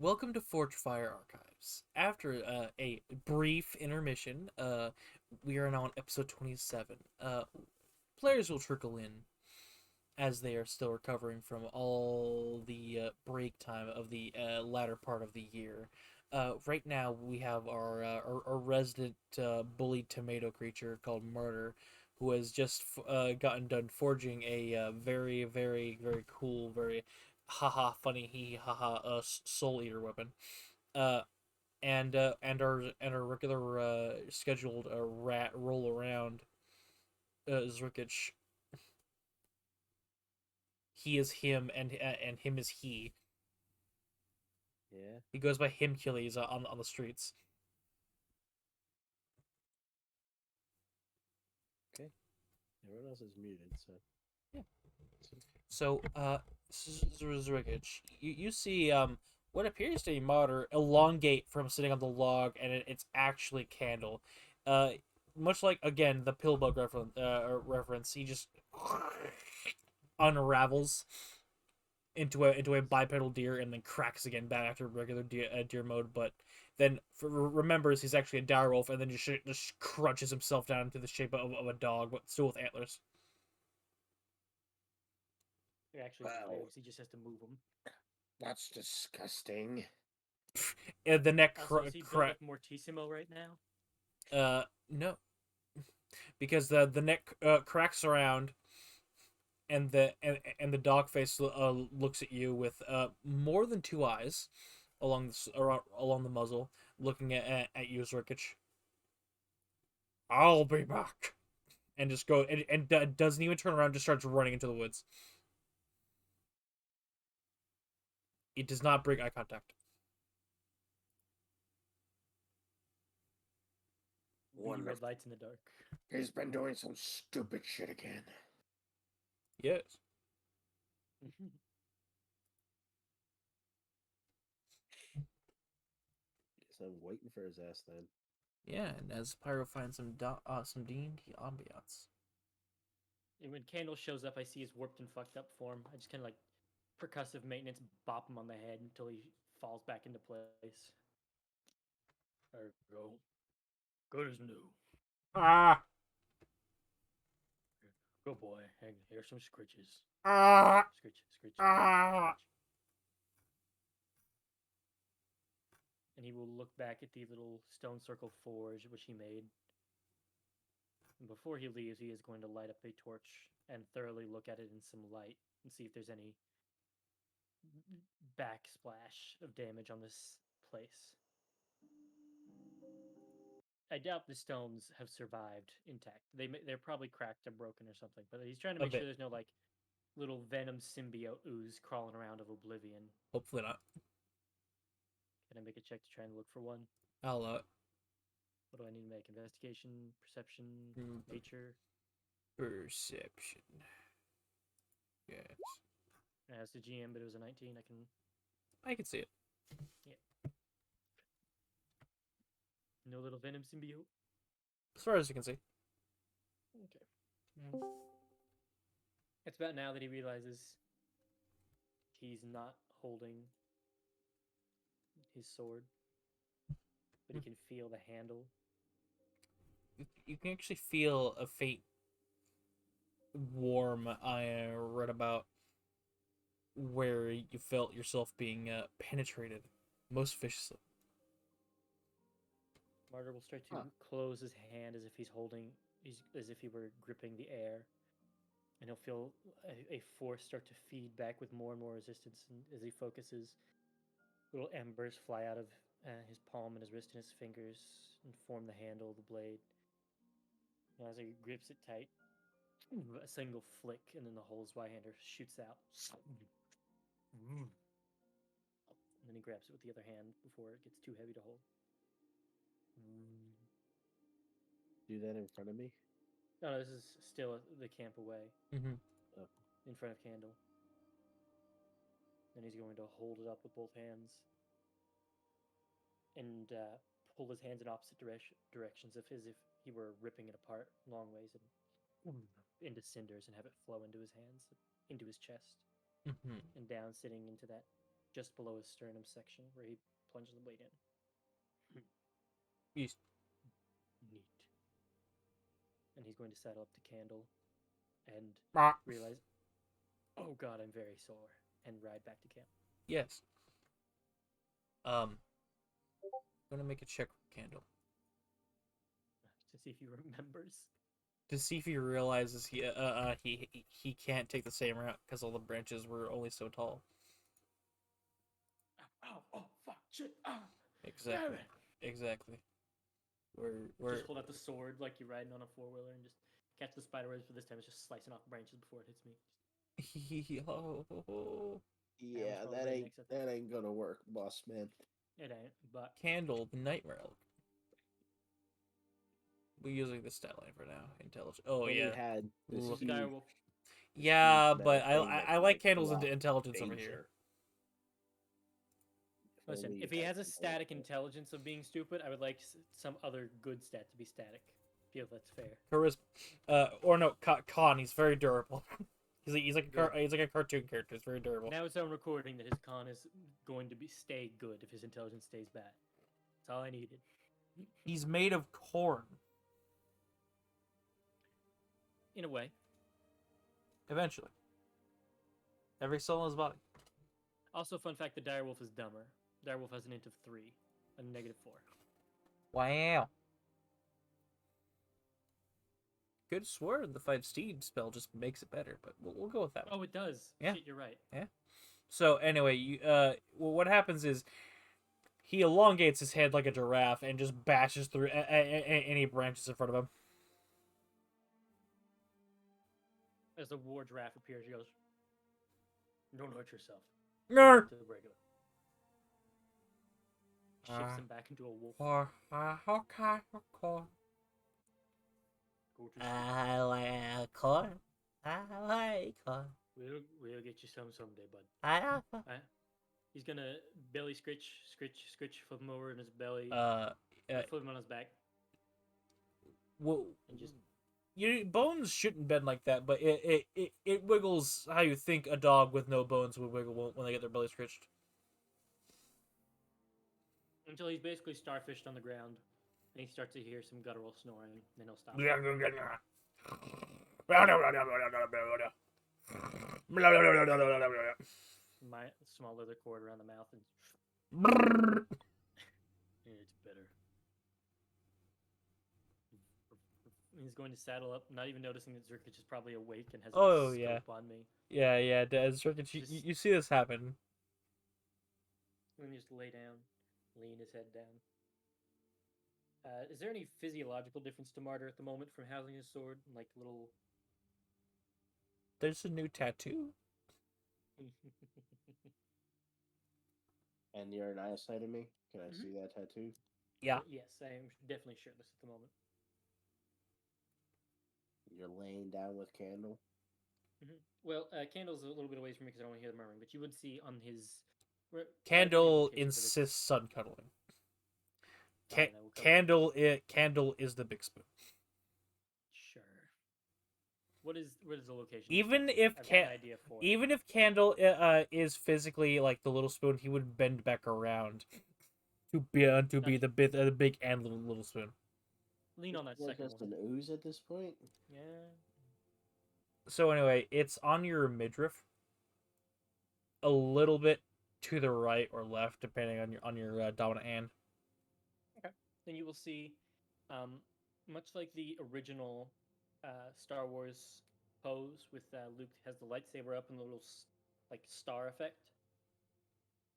Welcome to ForgeFire Archives. After a brief intermission, we are now on episode 27. Players will trickle in as they are still recovering from all the break time of the latter part of the year. Right now, we have our resident bullied tomato creature called Murder, who has just gotten done forging a very, very, very cool, very haha funny hee haha soul eater weapon. Uh, and our regular scheduled rat roll around Zrkic. He is him, and him is he. Yeah. He goes by Himcules on the streets. Okay. Everyone else is muted, so. Yeah. so- So, Zrkic, you see what appears to be Martyr elongate from sitting on the log, and it's actually Candle. Uh, Much like again the Pillbug reference, he just unravels into a bipedal deer and then cracks again back after regular deer mode, but then remembers he's actually a direwolf and then just crunches himself down into the shape of a dog, but still with antlers. It actually Wow. lives. He just has to move them. That's disgusting. And the neck Also, is he built like Mortissimo right now? No, because the neck cracks around, and the dog face looks at you with more than two eyes along the muzzle, looking at you, Zrkic. I'll be back, and just go and doesn't even turn around, just starts running into the woods. It does not break eye contact. Beady red lights in the dark. He's been doing some stupid shit again. Yes. Guess I'm waiting for his ass then. Yeah, and as Pyro finds some D&D ambiance. And when Candle shows up, I see his warped and fucked up form. I just kind of like percussive maintenance bop him on the head until he falls back into place. There we go. Good as new. Ah! Good boy. Hey, here's some scritches. Ah! Scritch, scritch, Ah! scritch. And he will look back at the little stone circle forge which he made. And before he leaves, he is going to light up a torch and thoroughly look at it in some light and see if there's any backsplash of damage on this place. I doubt the stones have survived intact. They're probably cracked or broken or something. But he's trying to A make sure bit. there's no like little venom symbiote ooze crawling around of oblivion. Hopefully not. Can I make a check to try and look for one? I'll What do I need to make? Investigation, perception, nature. Perception. Yes. As the GM, but it was a 19. I can see it. No little venom symbiote. As far as you can see. Okay. It's about now that he realizes he's not holding his sword, but he can feel the handle. You can actually feel a faint warm I read about where you felt yourself being penetrated most viciously. Martyr will start to close his hand as if as if he were gripping the air, and he'll feel a force start to feed back with more and more resistance. And as he focuses, little embers fly out of his palm and his wrist and his fingers and form the handle of the blade. And as he grips it tight, a single flick, and then the whole Zweihander shoots out. And then he grabs it with the other hand before it gets too heavy to hold. Do that in front of me? No, this is still the camp away. Mm-hmm. Oh. In front of Candle. Then he's going to hold it up with both hands and pull his hands in opposite directions as if he were ripping it apart long ways and into cinders and have it flow into his hands, into his chest, Mm-hmm. and down, sitting into that just below his sternum section, where he plunges the blade in. He's- Neat. And he's going to saddle up to Candle and Ah, realize, oh god, I'm very sore, and ride back to camp. yes. Gonna make a check for Candle To see if he remembers. to see if he realizes he can't take the same route because all the branches were only so tall. Oh, fuck, shit, Exactly. Exactly. We're Just hold out the sword like you're riding on a four-wheeler and just catch the spider webs, but this time it's just slicing off branches before it hits me. Yeah, rolled that right ain't next to that. that ain't gonna work, boss man. It ain't, but Candle, the nightmare elk. We're using this stat line for now. Intelligence. Oh Only yeah. had this Look- huge, direwolf. this Yeah, huge but metal thing that I could, like Candle's block intelligence over here. danger. Listen, Only if he had has a some static bullshit. intelligence of being stupid, I would like some other good stat to be static. Feel that's fair. Charisma. Or no, Con. He's very durable. he's like a cartoon character. He's very durable. Now it's on recording that his con is going to stay good if his intelligence stays bad. That's all I needed. He's made of corn. In a way. Eventually. Every cell in his body. Also, fun fact: the direwolf is dumber. Direwolf has an int of 3, a -4. Wow. Could swear the 5 steed spell just makes it better, but we'll go with that one. Oh, it does. Yeah. Shit, you're right. So anyway, well, what happens is he elongates his head like a giraffe and just bashes through any branches in front of him. As the war giraffe appears, he goes, "Don't hurt yourself." Ner. To the regular. Shifts him back into a wolf. Okay. Go to sleep. I like corn. I like corn. We'll get you some someday, bud. I He's gonna belly scritch, flip him over in his belly, flip him on his back, well, and just bones shouldn't bend like that, but it wiggles how you think a dog with no bones would wiggle when they get their belly scratched. until he's basically starfished on the ground, and he starts to hear some guttural snoring. Then he'll stop. My small leather cord around the mouth, and it's better. He's going to saddle up, not even noticing that Zerkich is probably awake and has a scope on me. Yeah, you see this happen. And then just lay down, lean his head down. Is there any physiological difference to Martyr at the moment from housing his sword? Like little. There's a new tattoo. And you're an eyesight of me? Can I see that tattoo? Yeah. Yes, I am definitely shirtless at the moment. You're laying down with Candle? Well, Candle's a little bit away from me because I don't hear the murmuring, but you would see on his. Candle insists on cuddling. Candle is the big spoon. Sure. What is the location? Even if Candle is physically like the little spoon, he would bend back around to be the big and little spoon. Lean on that Like second just one. an ooze at this point? Yeah. So anyway, it's on your midriff, a little bit to the right or left, depending on your dominant hand. Okay. Then you will see, much like the original Star Wars pose with Luke has the lightsaber up and the little like star effect,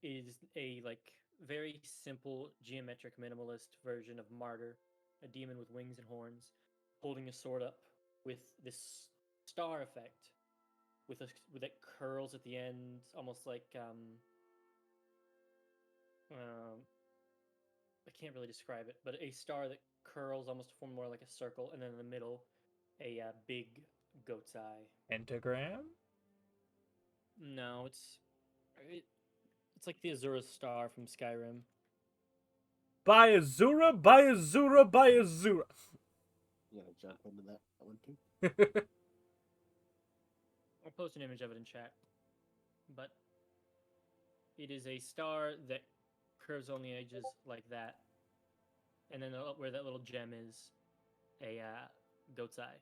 is a like very simple geometric minimalist version of Martyr, a demon with wings and horns, holding a sword up with this star effect, with that curls at the end, almost like I can't really describe it, but a star that curls almost to form more like a circle, and then in the middle, a big goat's eye. Pentagram? No, it's like the Azura star from Skyrim. By Azura, by Azura, by Azura. You gotta jump into that one too. I'll post an image of it in chat. But It is a star that curves on the edges like that, and then where that little gem is, a goat's eye,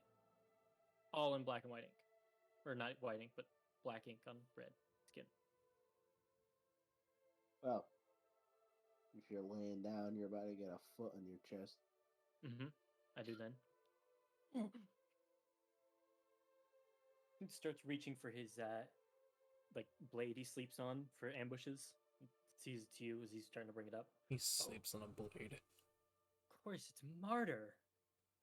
all in black and white ink, or not white ink, but black ink on red skin. Well, if you're laying down, you're about to get a foot on your chest. Mm-hmm. I do then. He starts reaching for his like blade he sleeps on for ambushes. Sees it to you as he's starting to bring it up. He sleeps on a blade. Of course, it's Martyr.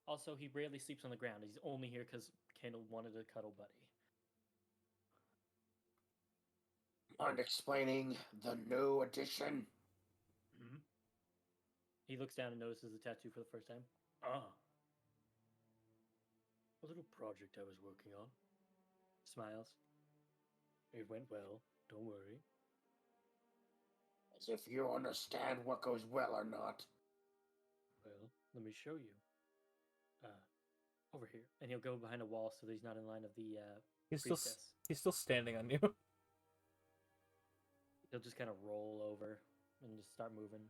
Also, he rarely sleeps on the ground. He's only here because Kendall wanted a cuddle buddy. Mind explaining the new addition? Mm-hmm. He looks down and notices the tattoo for the first time. Ah. A little project I was working on. Smiles. It went well. Don't worry. As if you understand what goes well or not. Well, let me show you. Over here. And he'll go behind a wall so that he's not in line of the priestess. He's still standing on you. He'll just kind of roll over and just start moving.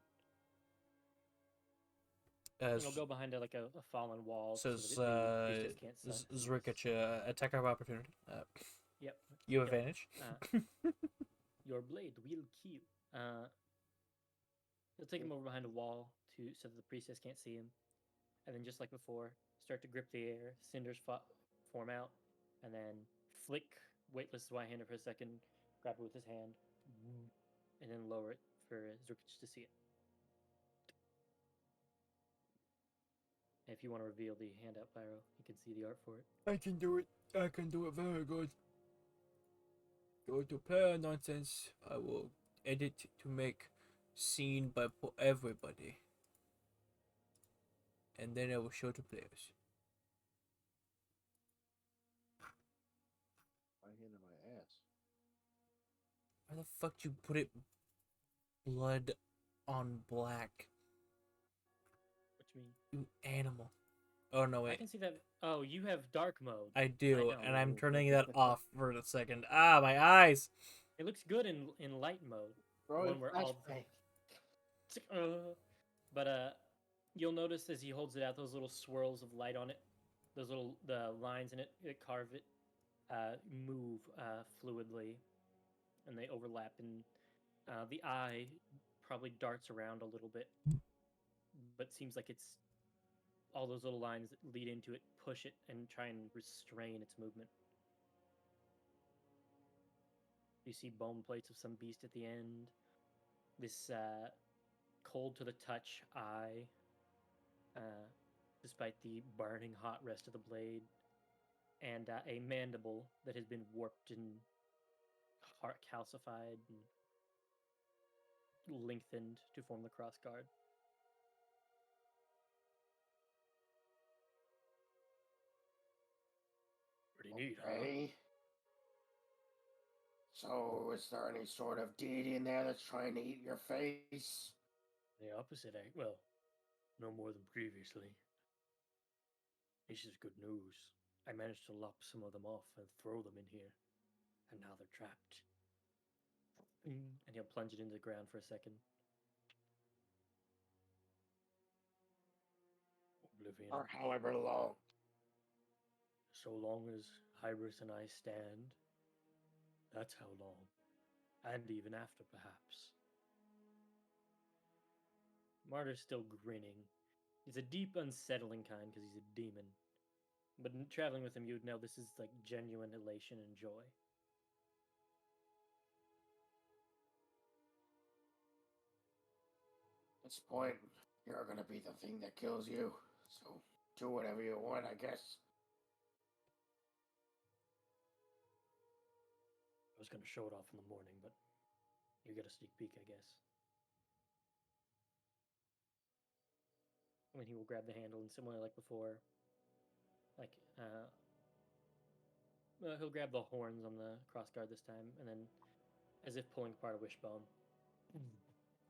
And he'll go behind a fallen wall Says so that the priestess can't see us. Zrikich, attack of opportunity. Yep. You have advantage. Your blade will kill. He'll take him over behind a wall so that the priestess can't see him. And then just like before, start to grip the air. Cinders form out. And then flick weightless Y-hander for a second. Grab it with his hand. And then lower it for Zrikich to see it. And if you want to reveal the handout, Pyro, you can see the art for it. I can do it. I can do it very good. Go to player nonsense. I will edit to make scene for everybody. And then I will show to players. My hand in my ass. Why the fuck you put it blood on black? What you mean? You animal. Oh no, I wait. can see that. Oh, you have dark mode. I do, and I'm know. turning that off for a second. Ah, my eyes! It looks good in light mode. Bro, One where all flashbang. but you'll notice as he holds it out, those little swirls of light on it, those little the lines in it that carve it, move fluidly, and they overlap, and the eye probably darts around a little bit, but seems like it's all those little lines that lead into it push it and try and restrain its movement. You see bone plates of some beast at the end. This cold to the touch eye, despite the burning hot rest of the blade, and a mandible that has been warped and calcified and lengthened to form the cross guard. Pretty neat, huh? Okay. So, is there any sort of deity in there that's trying to eat your face? The opposite, well, no more than previously. This is good news. I managed to lop some of them off and throw them in here, and now they're trapped. And he'll plunge it into the ground for a second. Oblivion. Or however long. So long as Hybris and I stand, that's how long. And even after, perhaps. Martyr's still grinning. He's a deep, unsettling kind because he's a demon. But traveling with him, you would know this is like genuine elation and joy. At this point, you're gonna be the thing that kills you. So, do whatever you want, I guess. I was going to show it off in the morning, but you get a sneak peek, I guess. I mean, he will grab the handle and similar like before. Like, he'll grab the horns on the crossguard this time, and then, as if pulling apart a wishbone,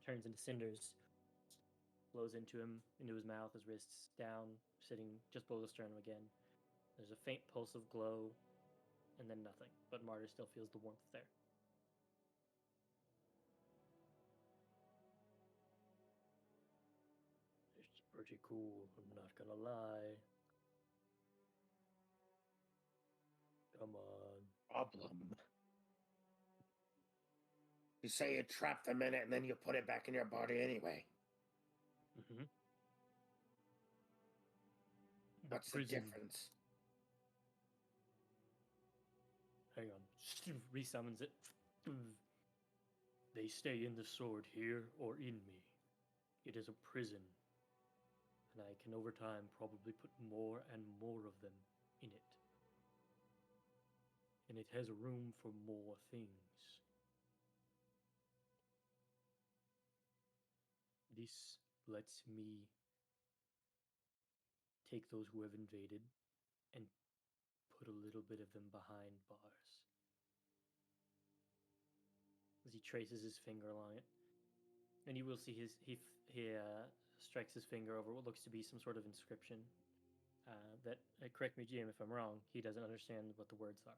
turns into cinders, blows into him, into his mouth, his wrists, down, sitting just below the sternum again. There's a faint pulse of glow, and then nothing. But Martyr still feels the warmth there. pretty cool, I'm not gonna lie. Come on. Problem. You say you trap them in it and then you put it back in your body anyway. Mm-hmm. What's the difference? Hang on. Resummons it. They stay in the sword here or in me. It is a prison. And I can over time probably put more and more of them in it. And it has room for more things. This lets me take those who have invaded and put a little bit of them behind bars. As he traces his finger along it. And you will see he strikes his finger over what looks to be some sort of inscription. That, correct me, Jim, if I'm wrong, he doesn't understand what the words are.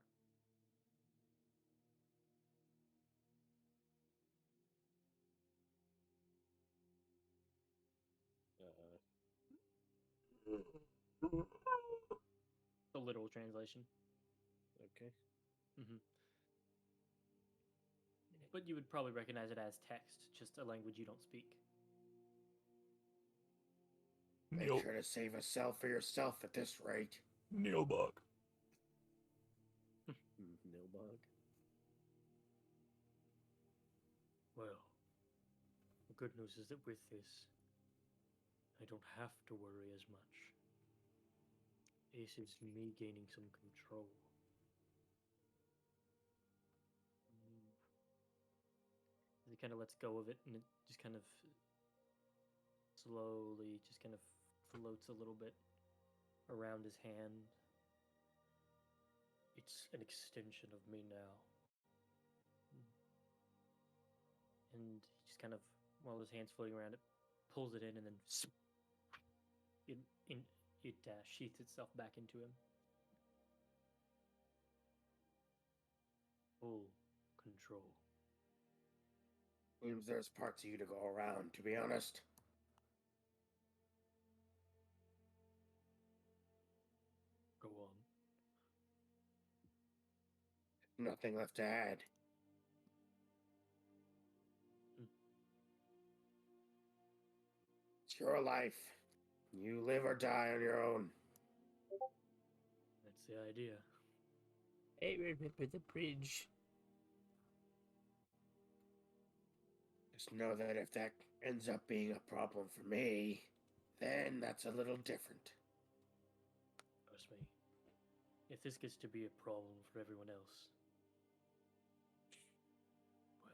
The literal translation. Okay. Mm-hmm. But you would probably recognize it as text, just a language you don't speak. Make sure to save a cell for yourself at this rate. Neilbug. Nilbog. Well, the good news is that with this, I don't have to worry as much. This is me gaining some control. He kind of lets go of it, and it just kind of slowly just kind of floats a little bit around his hand. It's an extension of me now. And he just kind of, while his hand's floating around it, pulls it in, and then it sheaths itself back into him. Full control. Seems there's parts of you to go around, to be honest. Go on. Nothing left to add. It's your life. You live or die on your own. That's the idea. I remember the bridge. Just know that if that ends up being a problem for me, then that's a little different. Trust me. If this gets to be a problem for everyone else, well,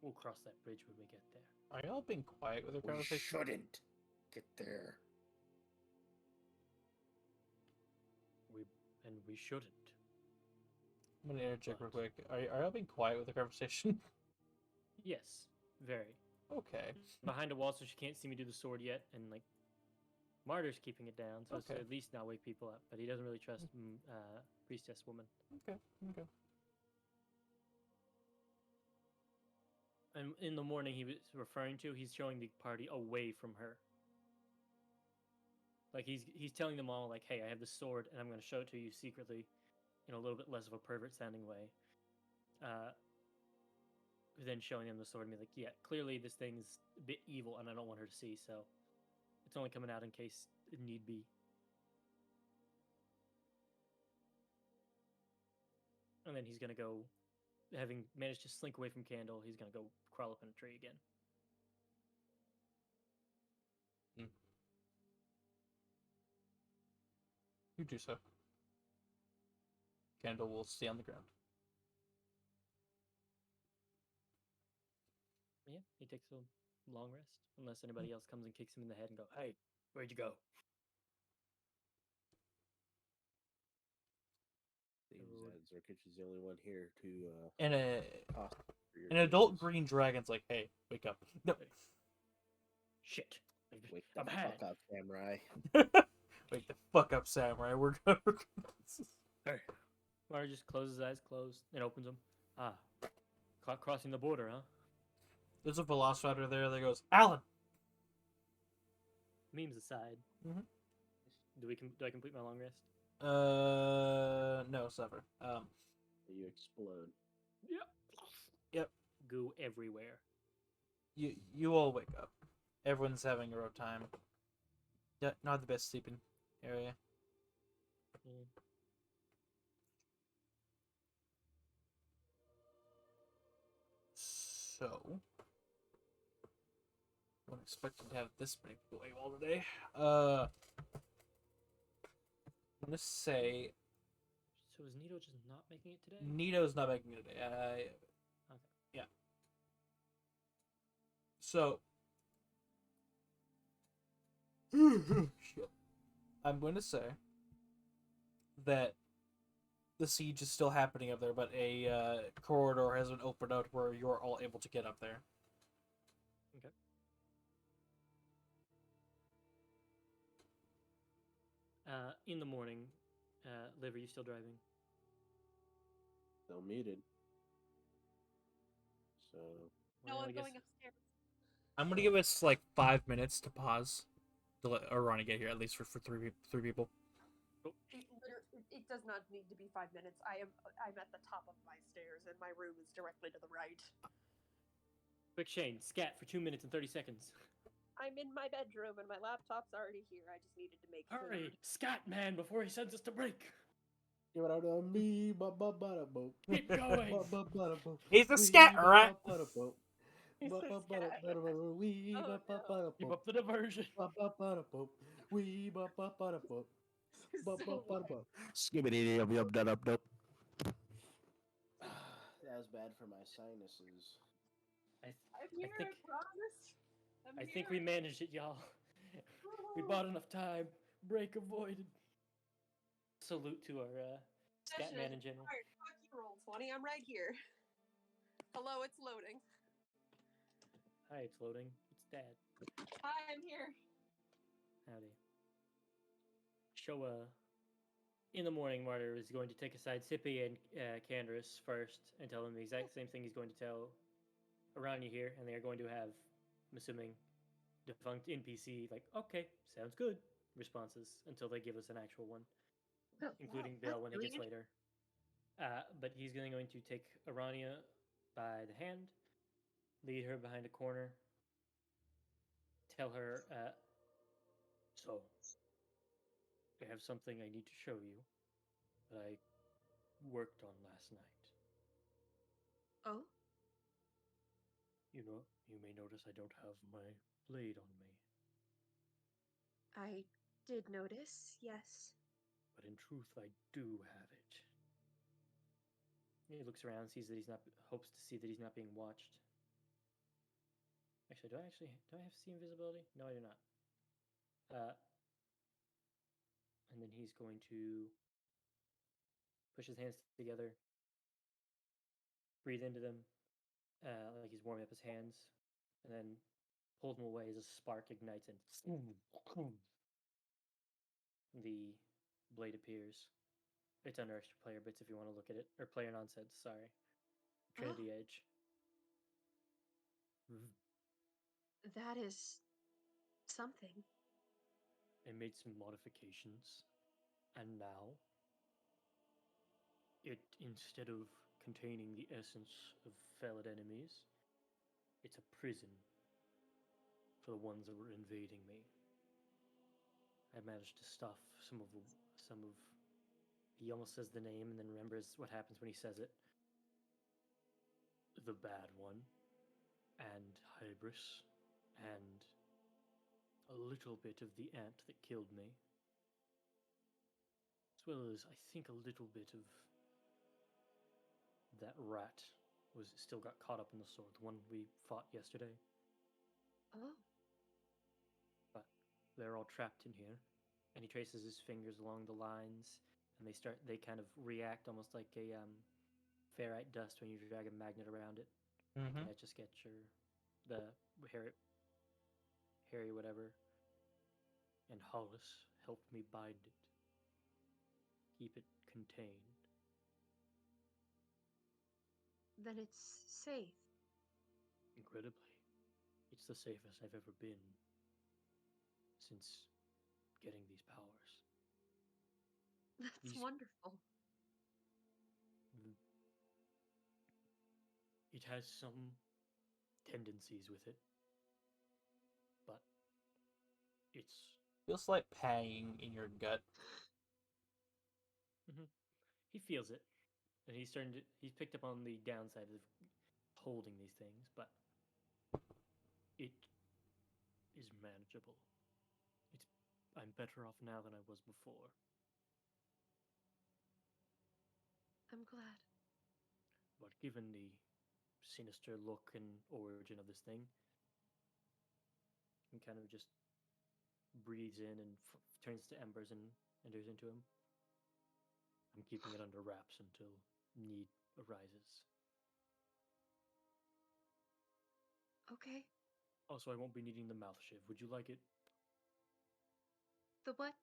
we'll cross that bridge when we get there. Are y'all being quiet with your We conversation? shouldn't get there. We shouldn't. I'm gonna interject real But- quick. Are y'all being quiet with the conversation? Yes, very. Okay. Behind a wall, so she can't see me do the sword yet, and like, Martyr's keeping it down, so it's Okay. at least not wake people up. But he doesn't really trust priestess woman. Okay. Okay. And in the morning, he was referring to, he's showing the party away from her. Like he's telling them all, like, hey, I have this sword, and I'm going to show it to you secretly, in a little bit less of a pervert sounding way. Then showing them the sword and be like, yeah, clearly this thing's a bit evil, and I don't want her to see, so it's only coming out in case it need be. And then he's gonna go, having managed to slink away from Candle, he's gonna go crawl up in a tree again. You do so. Candle will stay on the ground. Yeah, he takes a long rest, unless anybody else comes and kicks him in the head and go, hey, where'd you go? Seems Oh. that Zerkich is the only one here to And toss for your an adult cases. green dragon's like, hey, wake up. No. Shit. Wake the I'm had. fuck up, samurai. Wake the fuck up, samurai. We're gonna. Hey. Marty just closes his eyes, closed, and opens them. Ah, crossing the border, huh? There's a velociraptor there that goes, Alan! Memes aside, Mhm. do I complete my long rest? No, suffer. You explode. Yep. Yep. Go everywhere. You all wake up. Everyone's having a rough time. Yeah, not the best sleeping area. Mm. So, I'm expecting to have this many people AWOL today. I'm gonna say So is Nito just not making it today? Nito's not making it today. Okay. Yeah. So, shit. I'm going to say that the siege is still happening up there, but a corridor has been opened out where you're all able to get up there. Okay. In the morning, Liv, are you still driving? Still muted. So No, Well, I I'm guess going upstairs. I'm going to give us like 5 minutes to pause to let Arani get here, at least for three people. It does not need to be 5 minutes. I'm at the top of my stairs, and my room is directly to the right. quick Shane, scat for 2 minutes and 30 seconds. I'm in my bedroom, and my laptop's already here. I just needed to make Hurry, food. scat man, before he sends us to break. give it out to me, ba-ba-ba-da-bo. Keep going. Ba-ba-ba-da-bo. He's a Wee, scat, alright? ba-ba-ba-da-bo. He's a scat. Ba-ba-ba-da-bo. Wee, Oh, no. ba-ba-ba-da-bo. Keep up the diversion. Ba-ba-ba-da-bo. Wee, ba-ba-ba-da-bo. This is so loud. Ba-ba-ba-da-bo. Skibbity dub dub dub dub. That was bad for my sinuses. I'm here, I think- promise. I think we managed it, y'all. We bought enough time. Break avoided. Salute to our scat man in general. Alright, fuck you, roll 20. I'm right here. Hello, it's loading. Hi, it's loading. It's Dad. Hi, I'm here. Howdy. So, in the morning, Martyr is going to take aside Sippy and Candaris first and tell them the exact same thing he's going to tell Aranya here, and they are going to have, I'm assuming, defunct NPC, like, okay, sounds good, responses until they give us an actual one, including Bill when he gets later. But he's going to take Aranya by the hand, lead her behind a corner, tell her, so, I have something I need to show you that I worked on last night. Oh? You may notice I don't have my blade on me, I did notice, yes. but in truth, I do have it. He looks around, hopes to see that he's not being watched. Actually, do I have see invisibility? No, I do not. And then he's going to push his hands together, breathe into them, like he's warming up his hands, and then pull them away as a spark ignites and the blade appears. It's under extra player bits if you want to look at it, or player nonsense. Sorry, Trinity Edge. That is something. I made some modifications, and now it, instead of containing the essence of fellow enemies, it's a prison for the ones that were invading me. I managed to stuff some of. He almost says the name and then remembers what happens when he says it. The Bad One, and Hybris, and a little bit of the ant that killed me, as well as I think a little bit of that rat still got caught up in the sword, the one we fought yesterday. Oh. But they're all trapped in here, and he traces his fingers along the lines, and they kind of react almost like a ferrite dust when you drag a magnet around it, like an Etch-a-Sketch or the Harry whatever. And Hollis helped me bind it, keep it contained. Then it's safe. Incredibly, it's the safest I've ever been. since getting these powers. That's These- wonderful. It has some tendencies with it, but it's Feels like pang in your gut. he feels it, and he's picked up on the downside of holding these things, but it is manageable. I'm better off now than I was before. I'm glad. But given the sinister look and origin of this thing, he kind of just breathes in and turns to embers and enters into him. I'm keeping it under wraps until need arises. Okay. Also, I won't be needing the mouth shiv. Would you like it? The what?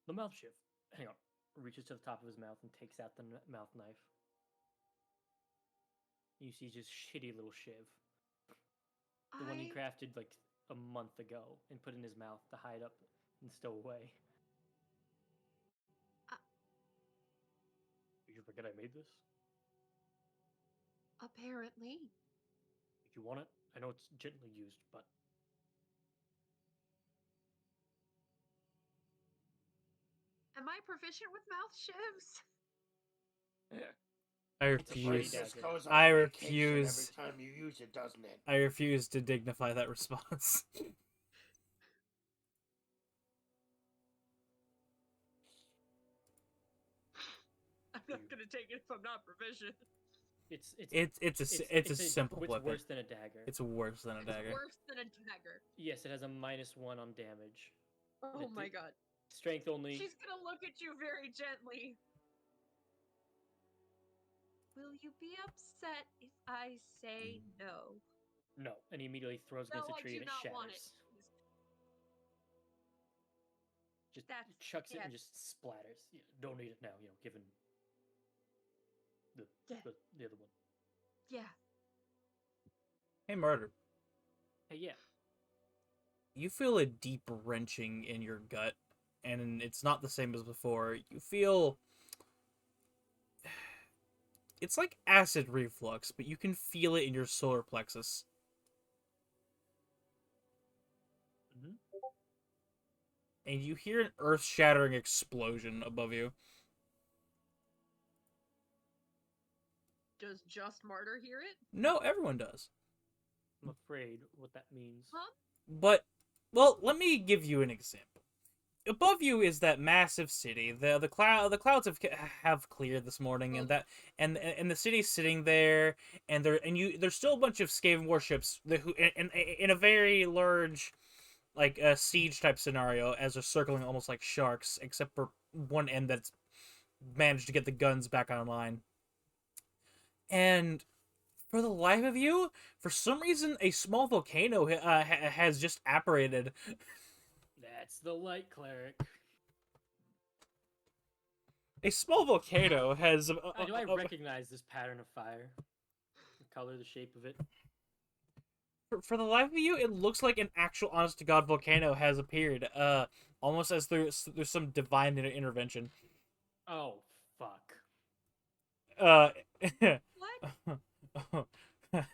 The mouth shiv. Hang on. Reaches to the top of his mouth and takes out the mouth knife. You see just shitty little shiv. The one he crafted like a month ago and put in his mouth to hide up and stow away. Did you forget I made this? Apparently. Did you want it? I know it's gently used, but Am I proficient with mouth shivs? I It's a shitty refuse. dagger. This goes on I vacation refuse. every time you use it, doesn't it? I refuse to dignify that response. I'm not gonna take it if I'm not proficient. It's a simple It's weapon. worse than a dagger. It's worse than a It's dagger. worse than a dagger. Yes, it has a -1 on damage. Oh It my did- god. Strength only. She's gonna look at you very gently. Will you be upset if I say no? No, and he immediately throws No, against a I tree do and it not shatters. want it. Just That's- chucks it yeah. and just splatters. Yeah, don't need it now, given the Yeah. the other one. Yeah. Hey, Murder. Hey, yeah. You feel a deep wrenching in your gut, and it's not the same as before. You feel... It's like acid reflux, but you can feel it in your solar plexus. Mhm. And you hear an earth-shattering explosion above you. Does just Martyr hear it? No, everyone does. I'm afraid what that means. Huh? But, well, let me give you an example. Above you is that massive city. The clouds have cleared this morning, and the city's sitting there, and there's still a bunch of Skaven warships who in a very large, like a siege type scenario, as they're circling almost like sharks, except for one end that's managed to get the guns back online. And for the life of you, for some reason, a small volcano has just apparated. That's the light cleric. A small volcano has. Do I recognize this pattern of fire? The color, the shape of it. For the life of you, it looks like an actual honest-to-God volcano has appeared. Almost as there's some divine intervention. Oh, fuck. What?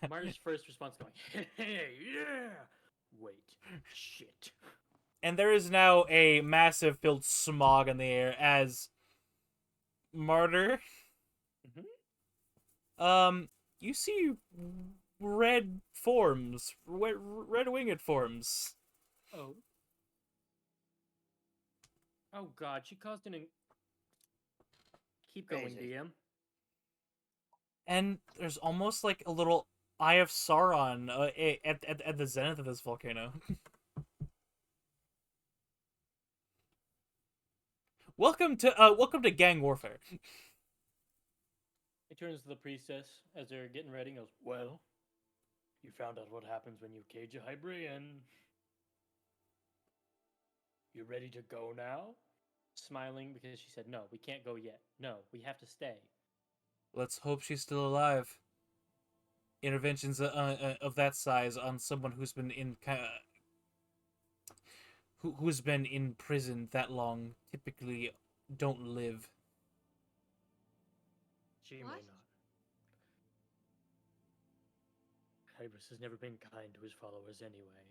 Marty's first response going, hey, yeah! Wait, shit. And there is now a massive filled smog in the air as Martyr. You see red forms, red winged forms. Oh. Oh god, she caused an... Keep going, Crazy. DM. And there's almost like a little Eye of Sauron at the zenith of this volcano. Welcome to gang warfare. He turns to the priestess as they're getting ready and goes, well, you found out what happens when you cage a Hybrian. You ready to go now? Smiling because she said, no, we can't go yet. No, we have to stay. Let's hope she's still alive. Interventions of that size on someone who's been who's been in prison that long typically don't live. She may What? not. Hybris has never been kind to his followers anyway.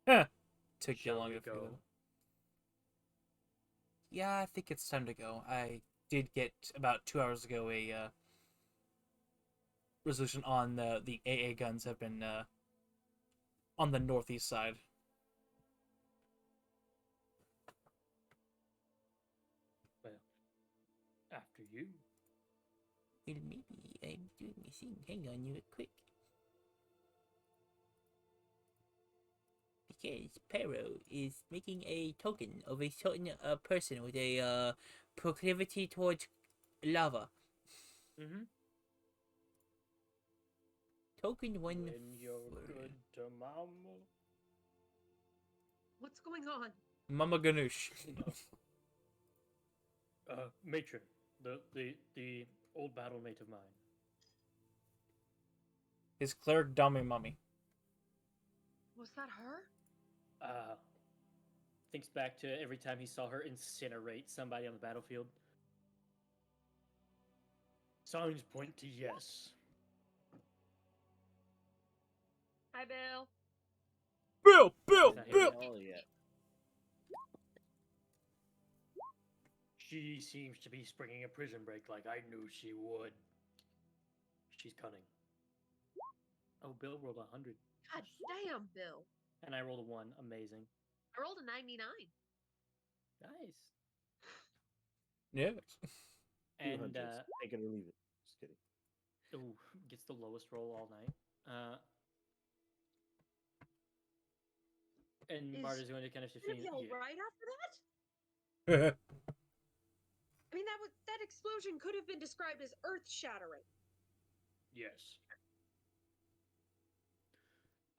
Huh. Took you Shall long we to figure that go? out. Yeah, I think it's time to go. I did get about 2 hours ago a resolution on the AA guns have been on the northeast side. Well, after you. Well, maybe I'm doing a thing. Hang on, you quick. Because Pero is making a token of a certain person with a proclivity towards lava. Mm-hmm. Token one. When you're good to mama. What's going on? Mama Ganoush. Matron, the old battle mate of mine. His cleric dummy mummy. Was that her? Thinks back to every time he saw her incinerate somebody on the battlefield. Signs point to yes. Hi, Bill. Bill! He's not here yet. Hell yeah. She seems to be springing a prison break like I knew she would. She's cunning. Oh, Bill rolled 100. God damn, Bill. And I rolled a 1. Amazing. I rolled a 99. Nice. Yes. And, take it or leave it. Just kidding. ooh, gets the lowest roll all night. And Is Marta's going to kind of Gonna defend. be all right after that? I mean, that explosion could have been described as earth-shattering. Yes.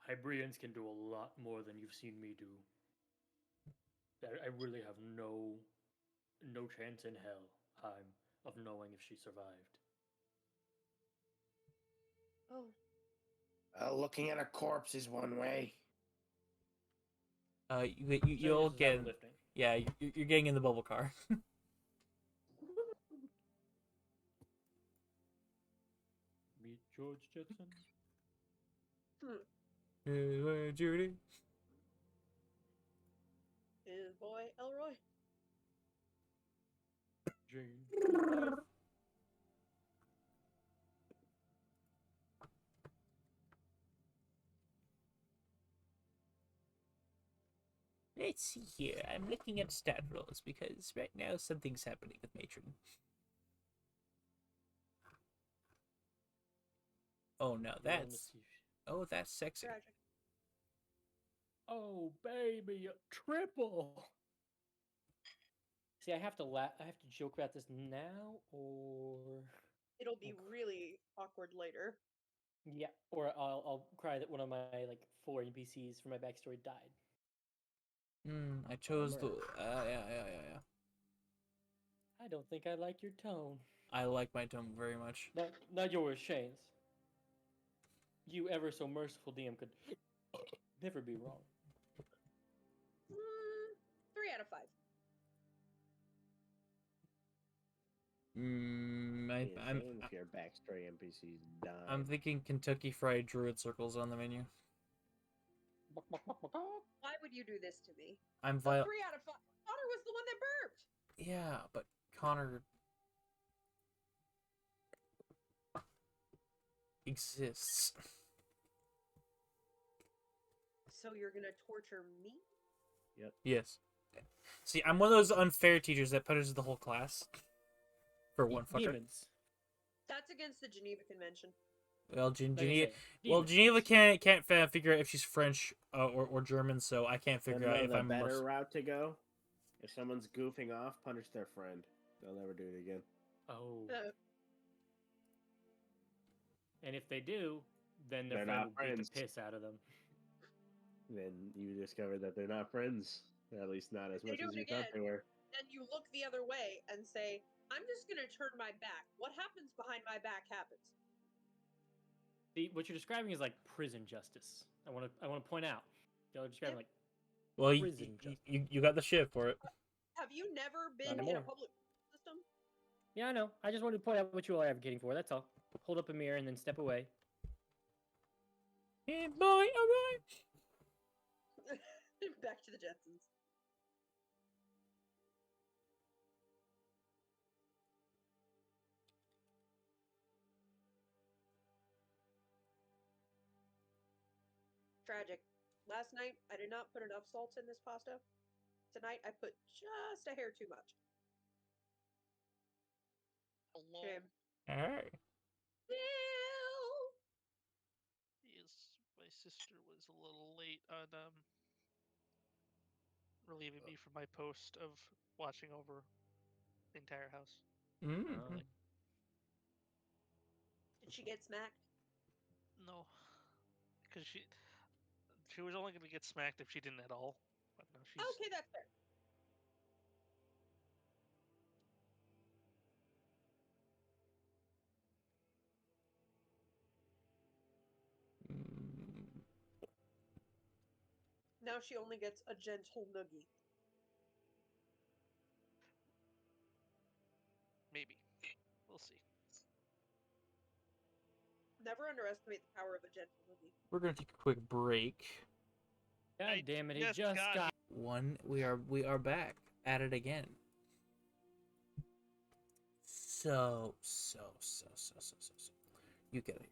Hybrians can do a lot more than you've seen me do. I really have no chance in hell, of knowing if she survived. Oh. Looking at a corpse is one way. You'll So this is get. heavy lifting. Yeah, you're getting in the bubble car. Meet George Jetson. Judy. His boy, Elroy. Jane. Let's see here. I'm looking at stat rolls because right now something's happening with Matron. Oh no, that's sexy. Tragic. Oh baby, a triple. See, I have to joke about this now, or It'll be really awkward later. yeah, or I'll cry that one of my like 4 NPCs for my backstory died. I chose the. Yeah. I don't think I like your tone. I like my tone very much. Not yours, Shane's. You ever so merciful DM could never be wrong. 3 out of 5. If your backstory NPCs die. I'm thinking Kentucky Fried Druid Circles on the menu. Why would you do this to me? I'm 3 out of 5. Connor was the one that burped. Yeah, but Connor exists. So you're gonna torture me? Yep. Yes. See, I'm one of those unfair teachers that punishes the whole class for one fucker. Demons. That's against the Geneva Convention. Well, Like I Geneva. say, Well, demons. Geneva can't figure out if she's French or German, so I can't figure out if the I'm better route to go. If someone's goofing off, punish their friend. They'll never do it again. Oh. Uh, And if they do, then their They're friend not will beat friends. the piss out of them. Then you discover that they're not friends. Or at least not as They much do as it you thought they were. Then you look the other way and say, I'm just gonna turn my back. What happens behind my back happens. See, what you're describing is like prison justice. I want to point out. Y'all are describing Yep. like Well, prison justice. you got the shift for it. Have you never been in a anymore. public system? Yeah, I know. I just wanted to point out what you all are advocating for. That's all. Hold up a mirror and then step away. Hey, boy, all right. Back to the Jetsons. Tragic. Last night, I did not put enough salt in this pasta. Tonight, I put just a hair too much. Hello. Shame. Hey. Well, Yes, my sister was a little late on relieving me from my post of watching over the entire house. Mm. Oh. did she get smacked? No, because she was only going to get smacked if she didn't at all. But no, she's Okay, that's fair. Mm. Now she only gets a gentle noogie. maybe. We'll see. Never underestimate the power of a gentle noogie. We're gonna take a quick break. God damn it! He just just got got. We are back at it again. So. You get it.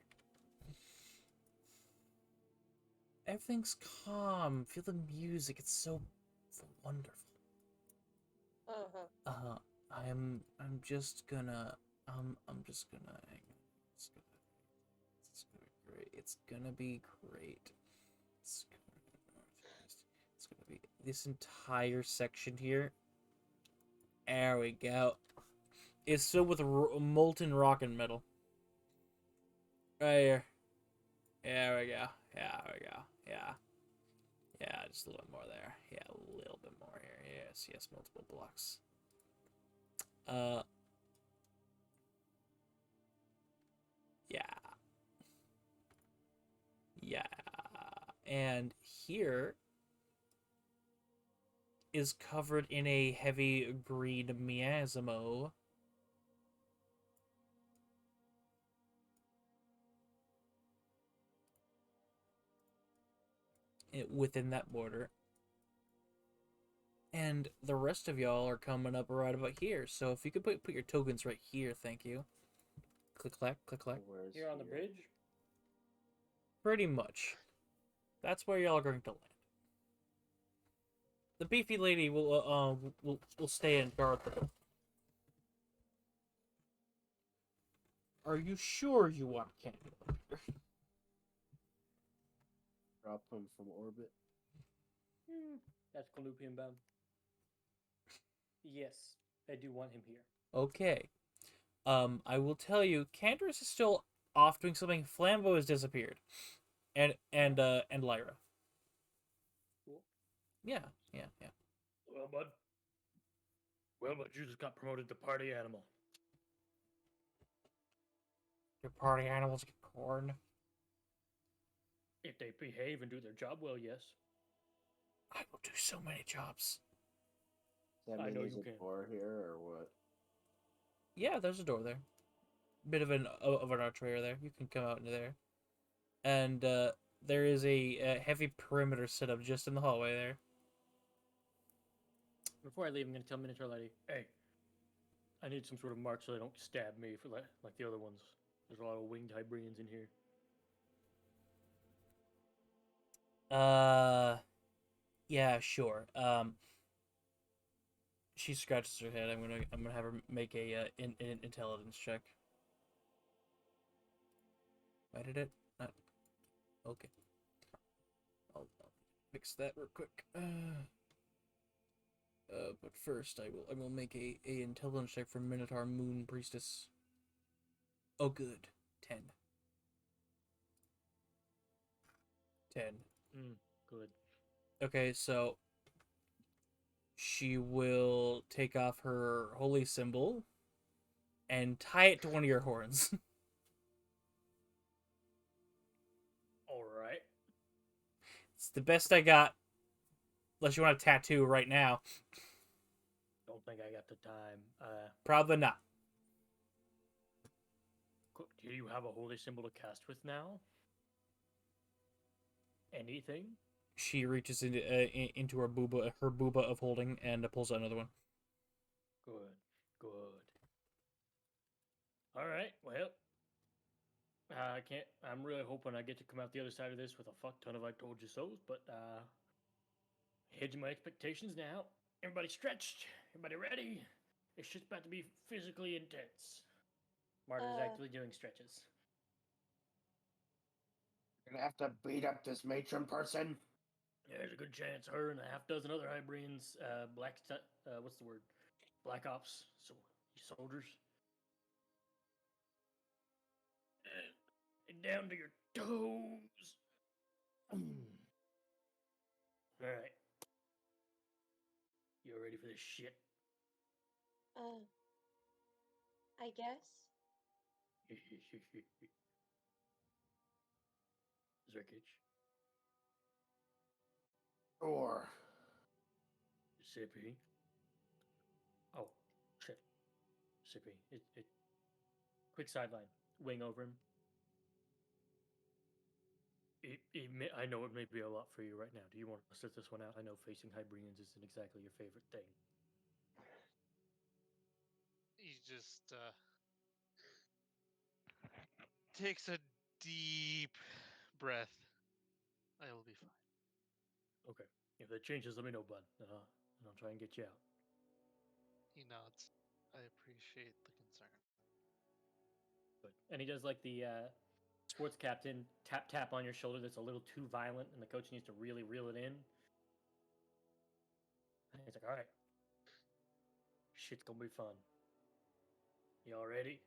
Everything's calm. Feel the music. It's so wonderful. Uh-huh. I'm just gonna I'm just gonna hang on. It's gonna be great. It's gonna be great. It's gonna be northwest. It's gonna be this entire section here. There we go. It's filled with molten rock and metal. Right here. There we go. Yeah, there we go. Yeah. Yeah, just a little bit more there. Yeah, a little bit more here. Yes, multiple blocks. Yeah. Yeah. And here is covered in a heavy green miasmo. Within that border. And the rest of y'all are coming up right about here. So if you could put your tokens right here, thank you. Click, clack, click, clack. Where's Here on the bridge. Pretty much. That's where y'all are going to land. The beefy lady will stay and guard them. Are you sure you want candy? Drop him from orbit. That's Calupian bound. Yes, I do want him here. Okay. I will tell you, Cantorus is still off doing something. Flambeau has disappeared, and Lyra. Cool. Yeah. Well, bud. You just got promoted to party animal. Your party animals get corn. If they behave and do their job well, yes. I will do so many jobs. Does that I mean know there's you a can. door here or what? Yeah, there's a door there. Bit of an archway there. You can come out into there, and there is a heavy perimeter set up just in the hallway there. Before I leave, I'm gonna tell Minotaur Lady, hey, I need some sort of mark so they don't stab me for like the other ones. There's a lot of winged Hybrians in here. Yeah, sure. She scratches her head. I'm gonna have her make a an intelligence check. Why did it not? Okay. I'll fix that real quick. But first I will make a intelligence check for Minotaur Moon Priestess. Oh, good. 10. 10. Good. Okay, so she will take off her holy symbol and tie it to one of your horns. All right. It's the best I got. Unless you want a tattoo right now. Don't think I got the time. Probably not. Do you have a holy symbol to cast with now? Anything? She reaches into her booba of holding and pulls out another one. Good. All right. Well, I can't. I'm really hoping I get to come out the other side of this with a fuck ton of I told you so's, but hedging my expectations now. Everybody stretched. Everybody ready. It's just about to be physically intense. Marta's actively doing stretches. You're gonna have to beat up this matron person. There's a good chance her and a half dozen other Hybrians, what's the word? Black Ops, soldiers. And down to your toes. All right. You ready for this shit? I guess. Zerkich. Or Sippy. Oh, shit. Sippy. Quick sideline. Wing over him. I know it may be a lot for you right now. Do you want to sit this one out? I know facing Hybrians isn't exactly your favorite thing. He just takes a deep breath. I will be fine. Okay. If that changes, let me know, bud. And I'll try and get you out. He nods. I appreciate the concern. Good. And he does like the sports captain tap on your shoulder that's a little too violent, and the coach needs to really reel it in. And he's like, all right. Shit's gonna be fun. Y'all ready?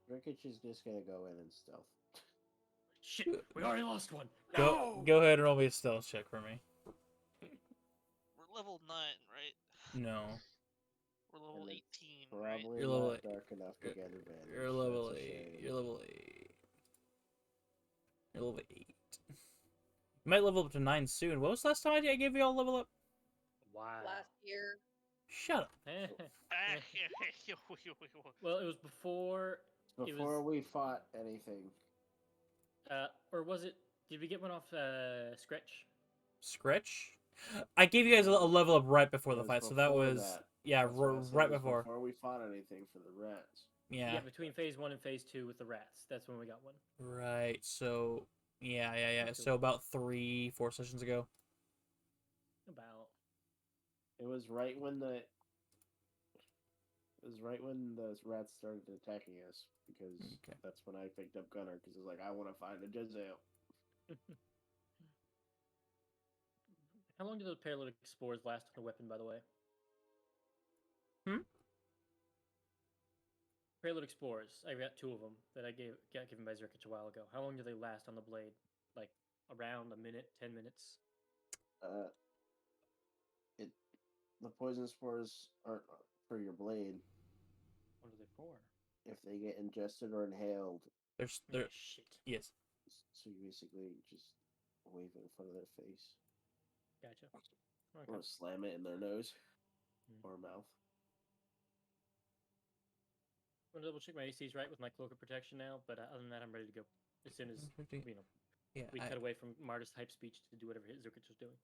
Ricketts is just gonna go in and stealth. Shit, we already lost one. Go No! ahead and roll me a stealth check for me. We're level 9, right? No. We're level And 18, it's right? probably You're level not eight. dark enough to get advantage. You're level That's a 8. shame. You're level 8. You're level 8. You might level up to 9 soon. What was the last time I gave you all level up? Wow. Last year. Shut up. Well, it was before. Before we fought anything. Or was it? Did we get one off Scratch? Scratch? I gave you guys a level up right before It the was fight, so that before was that. yeah, That's what I said, right it was before. Before we fought anything for the rats. Yeah. Yeah, between phase 1 and phase 2 with the rats. That's when we got one. Right. So yeah. Okay. So about 3-4 sessions ago. About. It was right when the rats started attacking us, because Okay. that's when I picked up Gunner, because it was like, I want to find a Jezzail. How long do those paralytic spores last on the weapon, by the way? Paralytic spores. I got 2 of them that I got given by Zerkich a while ago. How long do they last on the blade? Like around a minute, 10 minutes? The poison spores aren't for your blade. What are they for? If they get ingested or inhaled, There's Yeah, shit. yes. so you basically just wave it in front of their face. Gotcha. Or Okay. slam it in their nose Hmm. or mouth. I'm gonna double check my AC's right with my cloak of protection now, but other than that, I'm ready to go. As soon as Yeah. we cut away from Marta's hype speech to do whatever Zerkich was doing.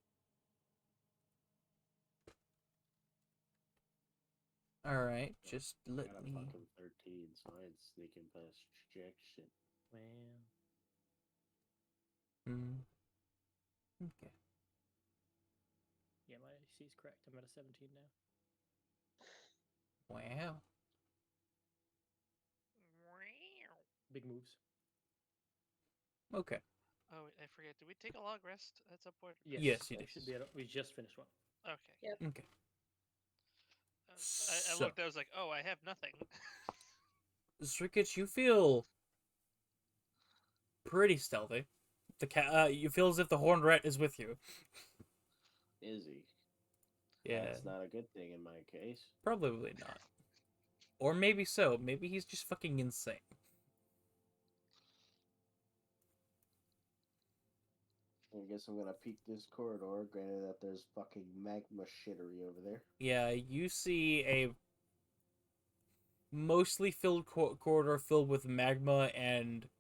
All right. Just let got a me. fucking 13, so I ain't sneaking past jack shit. Well, Okay. yeah, my AC is correct. I'm at a 17 now. Wow. Big moves. Okay. Oh, I forget. Did we take a long rest at some point? Yes, you I did. should be we just finished one. Okay. Yep. Okay. I looked. I was like, oh, I have nothing. Zerkich, you feel pretty stealthy. You feel as if the horned rat is with you. Is he? Yeah. That's not a good thing in my case. Probably not. Or maybe so. Maybe he's just fucking insane. I guess I'm gonna peek this corridor, granted that there's fucking magma shittery over there. Yeah, you see a mostly filled corridor filled with magma and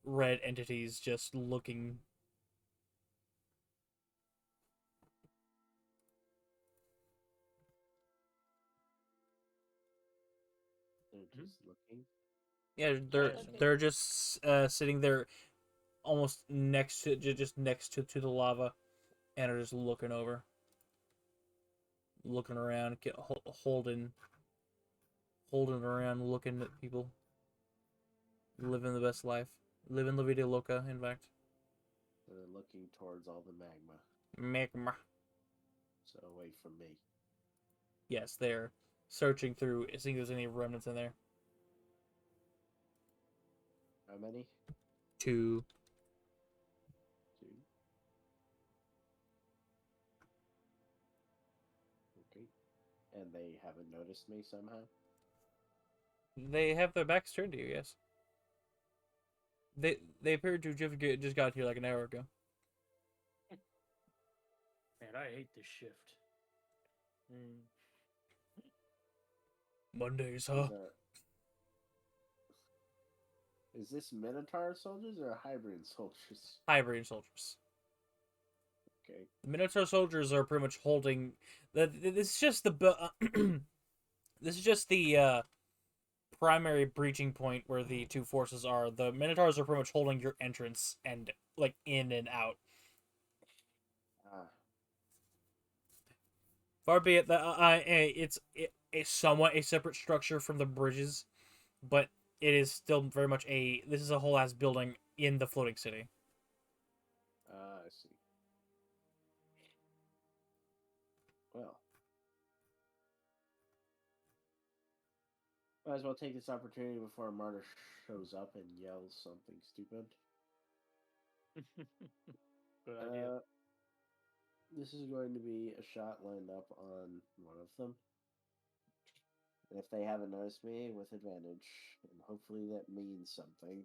red entities just looking. They're just looking. Yeah, Okay. they're just sitting there, almost next to just next to the lava, and are just looking around, holding around, looking at people, living the best life, living la vida loca. In fact, They're looking towards all the magma, magma. so away from me. Yes, they're searching through, seeing if there's any remnants in there. How many? 2. 2. Okay. And they haven't noticed me somehow? They have their backs turned to you. Yes. They appear to have just got here like an hour ago. Man, I hate this shift. Mondays, Is, huh? is this Minotaur soldiers or Hybrid soldiers? Hybrid soldiers. Okay. The Minotaur soldiers are pretty much holding. This is just the this is just the primary breaching point where the two forces are. The Minotaurs are pretty much holding your entrance and like in and out. Far be it that it's somewhat a separate structure from the bridges, but it is still very much a. This is a whole ass building in the floating city. I see. Well, might as well take this opportunity before a martyr shows up and yells something stupid. Good idea. This is going to be a shot lined up on one of them. And if they haven't noticed me, with advantage. And hopefully that means something.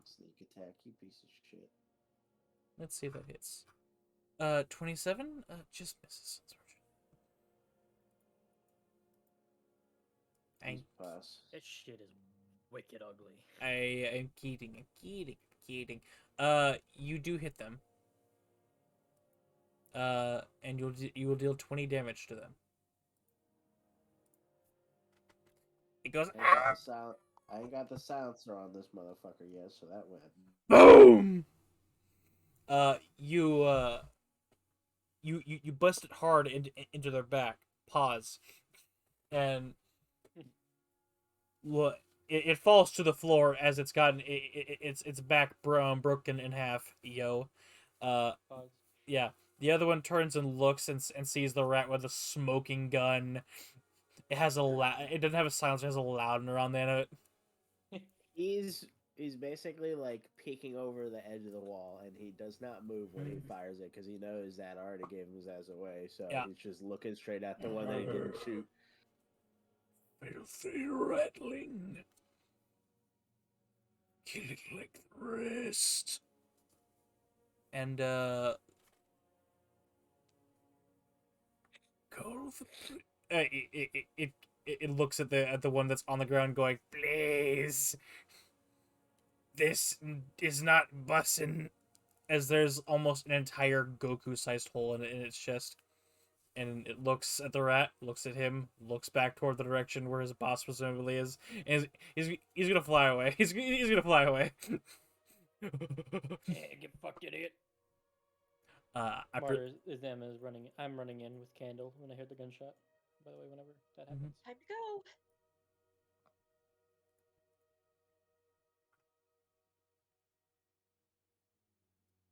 Sneak attack, you piece of shit. Let's see if that hits. 27? Just misses. Please pass. That shit is wicked ugly. I'm kidding. You do hit them. And you will deal 20 damage to them. It goes. I ain't got the silencer on this motherfucker yet, so that went. Boom. You bust it hard into their back. Pause, and look. It falls to the floor as it's gotten its back broken in half. Yo, Pause. yeah. The other one turns and looks and sees the rat with a smoking gun. It has it doesn't have a silencer. It has a loudener on the end of it. He's basically like peeking over the edge of the wall, and he does not move when he fires it because he knows that already gave his ass away. So Yeah. he's just looking straight at the one that he didn't shoot. Filthy rattling. Kill it like the rest. And call the it looks at the one that's on the ground going, please. This is not bussin'. As there's almost an entire Goku-sized hole in its chest. And it looks at the rat, looks at him, looks back toward the direction where his boss presumably is, and he's gonna fly away. He's gonna fly away. Yeah, get fucked, idiot. Martyr is them is running. I'm running in with Candle when I hear the gunshot. By the way, whenever that happens. Time to go.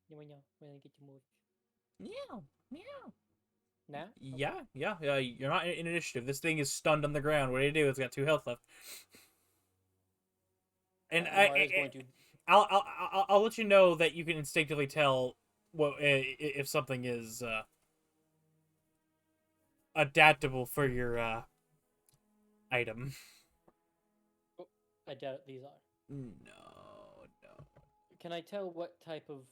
When I get to move. Meow. Now? Yeah. You're not in initiative. This thing is stunned on the ground. What do you do? It's got 2 health left. And I'll let you know that you can instinctively tell what if something is adaptable for your item. I doubt these are. No. Can I tell what type of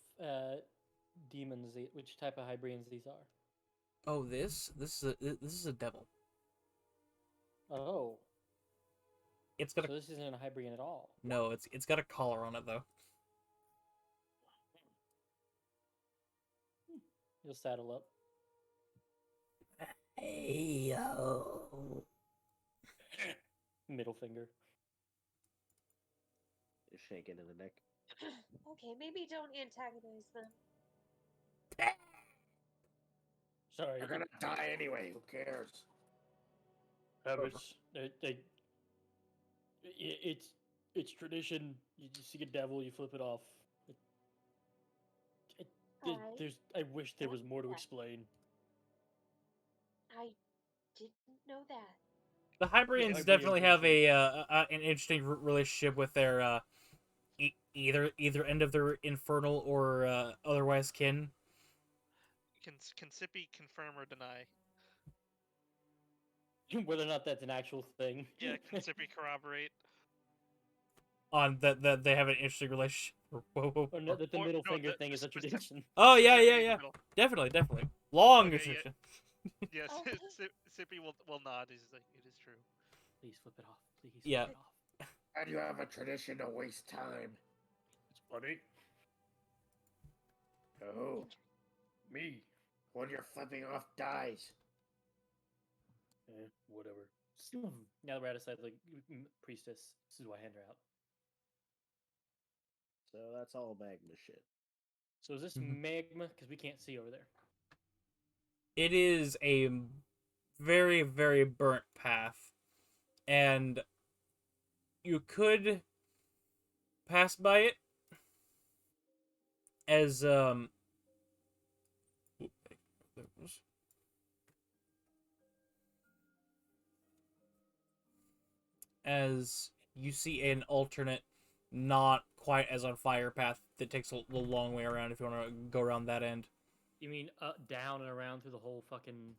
demons, which type of Hybrians these are? Oh, this is a devil. Oh, It's got so a this isn't a Hybrian at all. no. It's got a collar on it though. You'll saddle up. Hey yo. Middle finger. Just shaking in the neck. Okay, maybe don't antagonize them. Sorry, They're gonna die anyway. Who cares? habits. It's tradition. You see a devil, you flip it off. I wish there was more to explain. I didn't know that. The Hybrians Hybrians definitely are have different. an interesting relationship with their either end of their infernal or otherwise kin. Can Sippy confirm or deny? Whether or not that's an actual thing. Yeah, can Sippy corroborate? On that they have an interesting relationship. Whoa. Or that the Or- middle no, finger the- thing the is a specific- tradition. Oh yeah, Specifically yeah. the middle. Definitely. Long Okay, tradition. Yes, Okay. Sippy will nod. He's like, it is true. Please flip it off. Please Yeah. flip it off. How do you have a tradition to waste time? It's funny. Oh, Me. when you're flipping off dies. Whatever. Now that we're outside, like, priestess, this is why I hand her out. So that's all magma shit. So is this Mhm. magma? Because we can't see over there. It is a very, very burnt path, and you could pass by it as as you see an alternate, not quite as on fire path that takes a little long way around if you want to go around that end. You mean down and around through the whole fucking...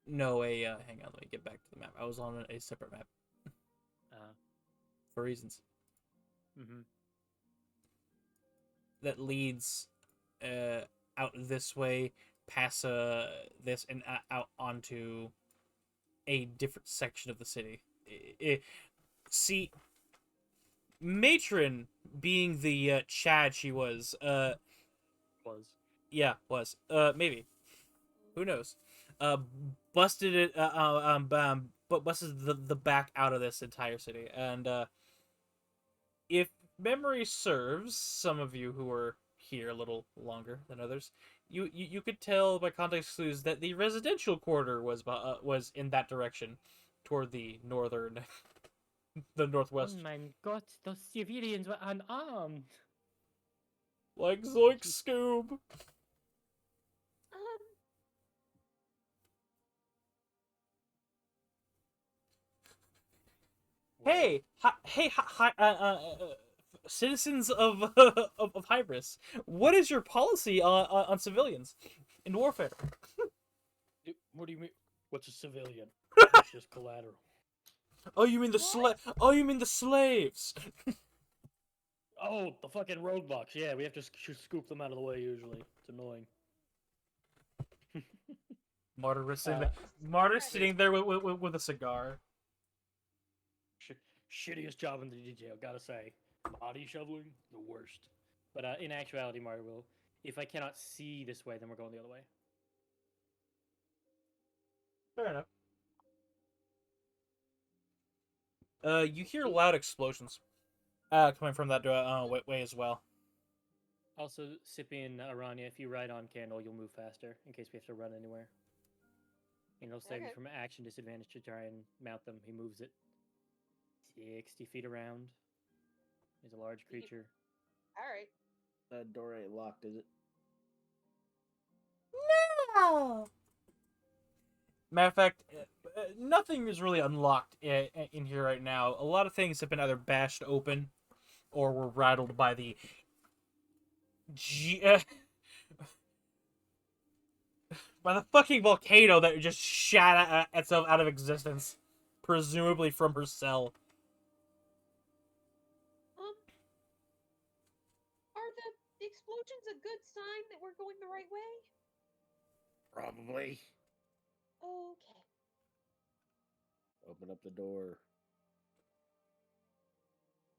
No, hang on, let me get back to the map. I was on a separate map for reasons. Mm-hmm. That leads out this way, past this, and out onto a different section of the city. See, Matron, being the Chad she was, maybe, who knows, busted it, but busted the back out of this entire city, and if memory serves, some of you who were here a little longer than others, you could tell by context clues that the residential quarter was in that direction, toward the northern, the northwest. Oh my god, those civilians were unarmed. Like Zoink Scoob. Hey, citizens of of Hybris, what is your policy on civilians in warfare? What do you mean? What's a civilian? It's just collateral. Oh, you mean the you mean the slaves? Oh, the fucking roadblocks. Yeah, we have to scoop them out of the way usually. It's annoying. Martyr is sitting, Uh, Martyr sitting there with a cigar. Shittiest job in the detail, gotta say. Body shoveling, the worst. But in actuality, Mario will. If I cannot see this way, then we're going the other way. Fair enough. You hear loud explosions coming from that way as well. Also, Sippy and Aranya, if you ride on Candle, you'll move faster in case we have to run anywhere. And it'll save you Okay. from action disadvantage to try and mount them. He moves it 60 feet around. He's a large creature. All right. That door ain't locked, is it? No. Matter of fact, nothing is really unlocked in here right now. A lot of things have been either bashed open or were rattled by the by the fucking volcano that just shat itself out of existence. presumably from her cell. Are the explosions a good sign that we're going the right way? Probably. Okay. Open up the door.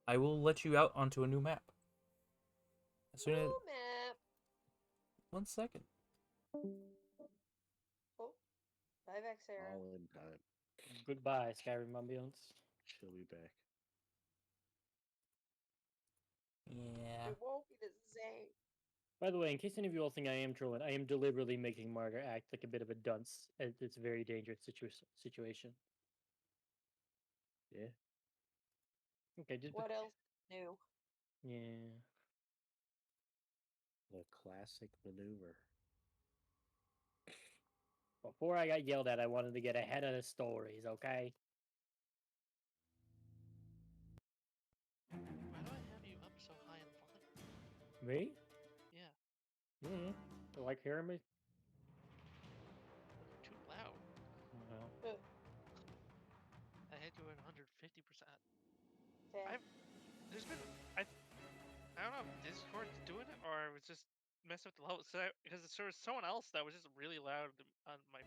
I will let you out onto a new map. As soon as... New map. 1 second. Oh, bye, Vexera. All in time. Goodbye, Skyrim ambience. She'll be back. Yeah. It won't be the same. By the way, in case any of you all think I am trolling, I am deliberately making Margaret act like a bit of a dunce. It's a very dangerous situation. Yeah. Okay, just What else new? yeah. The classic maneuver. Before I got yelled at, I wanted to get ahead of the stories. Okay. Why do I have you up so high in volume? Me? Yeah, You like hearing me? you're too loud. Well, I had you at 150%. Okay. There's been I don't know if Discord's doing it or it was just messing with the levels. Because there was someone else that was just really loud on my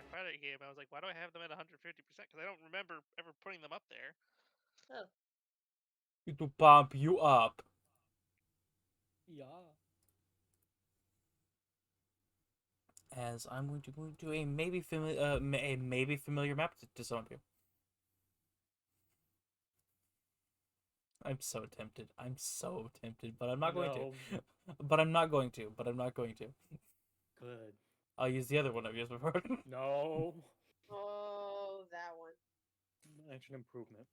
Friday game. I was like, why do I have them at 150%? Because I don't remember ever putting them up there. Oh. To pump you up. yeah. As I'm going to move to a maybe familiar map to some of you. I'm so tempted. But I'm not going to. But I'm not going to. Good. I'll use the other one I've used before. No. Oh, that one. That's an improvement.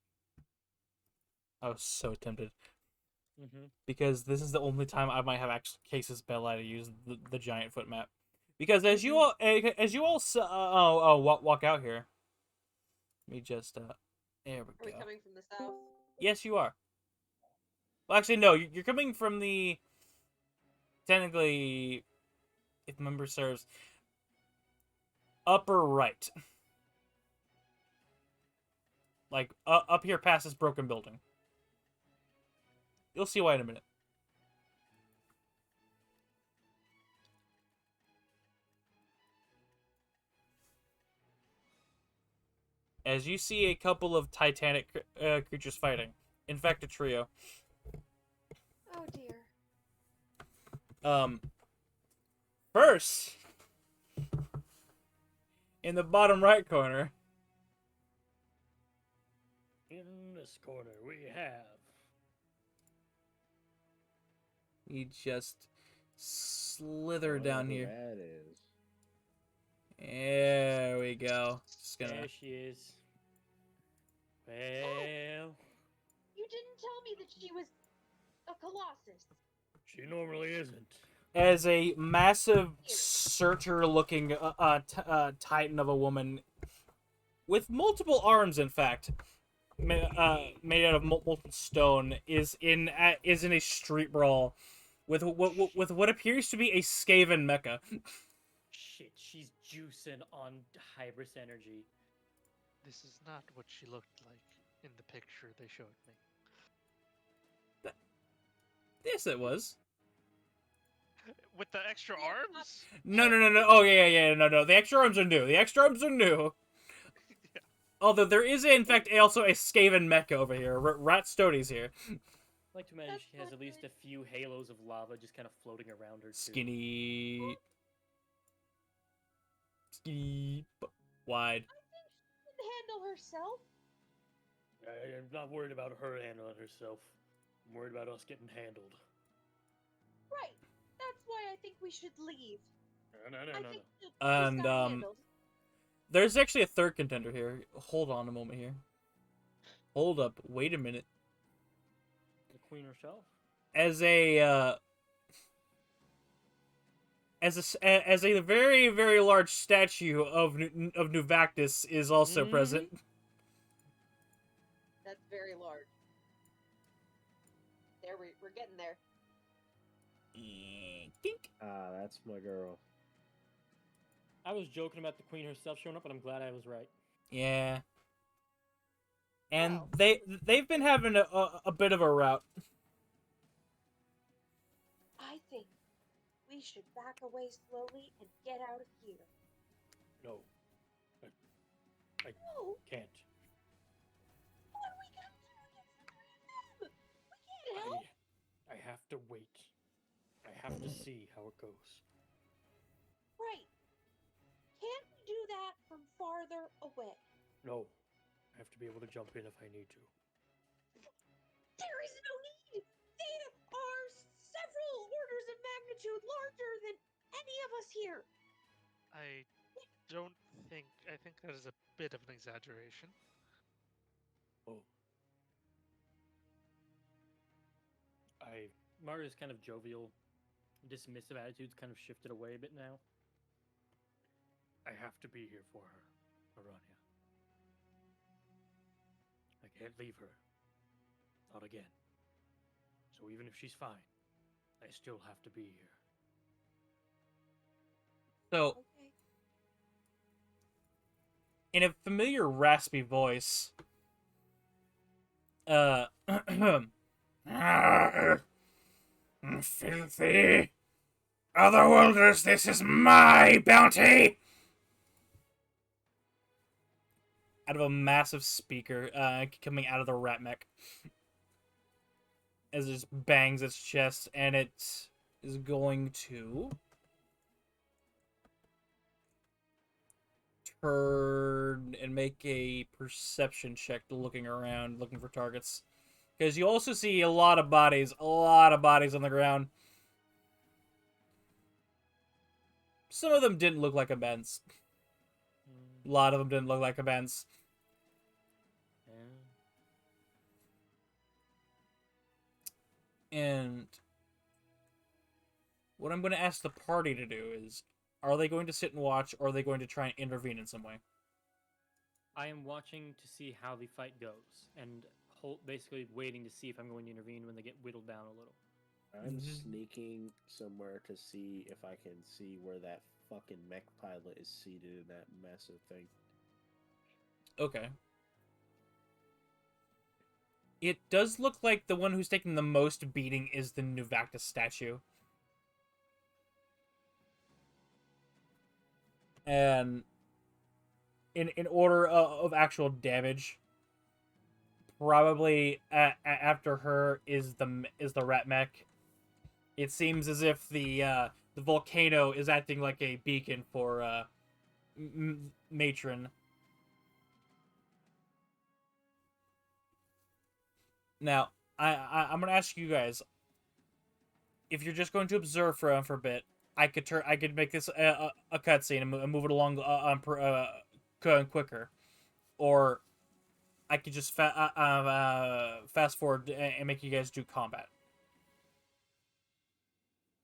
I was so tempted. Mm-hmm. Because this is the only time I might have actual cases belli to use the giant foot map. Because as you all walk out here. Let me just there we Are go. we coming from the south? Yes, you are. Well, actually, no. You're coming from the technically, if memory serves, upper right. Like up here past this broken building. You'll see why in a minute. As you see a couple of Titanic creatures fighting. In fact, a trio. Oh dear. First, in the bottom right corner. In this corner, we have. You just slither down here. That is. There we go. Just gonna. There she is. Well, You didn't tell me that she was a colossus. she normally isn't. As a massive searcher-looking titan of a woman with multiple arms, in fact, made out of multiple stone, is in a street brawl with what appears to be a Skaven mecha. Shit, she's juicing on hybris energy. This is not what she looked like in the picture they showed me. Yes, it was. With the extra arms? No. Oh yeah. No. The extra arms are new. Yeah. Although there is, in fact, also a Skaven mecha over here. Rat Stodi's here. I like to imagine she has at least a few halos of lava just kind of floating around her, too. Skinny, wide. I think she can handle herself. I'm not worried about her handling herself. I'm worried about us getting handled. Right. That's why I think we should leave. No. I think she's And, got handled. There's actually a third contender here. Hold on a moment here. Hold up. Wait a minute. The queen herself? As a very, very large statue of Nuvactus is also present. That's very large. There we're getting there. Dink. Ah, that's my girl. I was joking about the queen herself showing up, and I'm glad I was right. Yeah. And Well, they've been having a bit of a rout. I think we should back away slowly and get out of here. No, I No, can't. what are we gonna do against the three of them? We can't help. I have to wait. I have to see how it goes. Right. Can't we do that from farther away? No, I have to be able to jump in if I need to. There is no need. They are several orders of magnitude larger than any of us here. I don't think. I think that is a bit of an exaggeration. Oh. Mario's kind of jovial, dismissive attitude's kind of shifted away a bit now. I have to be here for her, Aranya. I can't leave her. Not again. So even if she's fine, I still have to be here. So, Okay. in a familiar raspy voice, filthy otherworlders, this is my bounty! Out of a massive speaker, coming out of the rat mech. As it just bangs its chest, and it is going to turn and make a perception check, looking around, looking for targets. Because you also see a lot of bodies on the ground. Some of them didn't look like events. A lot of them didn't look like events. And what I'm going to ask the party to do is, are they going to sit and watch, or are they going to try and intervene in some way? I am watching to see how the fight goes, and basically waiting to see if I'm going to intervene when they get whittled down a little. I'm sneaking somewhere to see if I can see where that fucking mech pilot is seated in that massive thing. Okay. It does look like the one who's taking the most beating is the Nuvactus statue. And in order of actual damage, probably after her is the rat mech. It seems as if the volcano is acting like a beacon for Matron. Now, I'm gonna ask you guys, if you're just going to observe for a bit, I could make this a cutscene and move it along quicker, or I could just fast forward and make you guys do combat.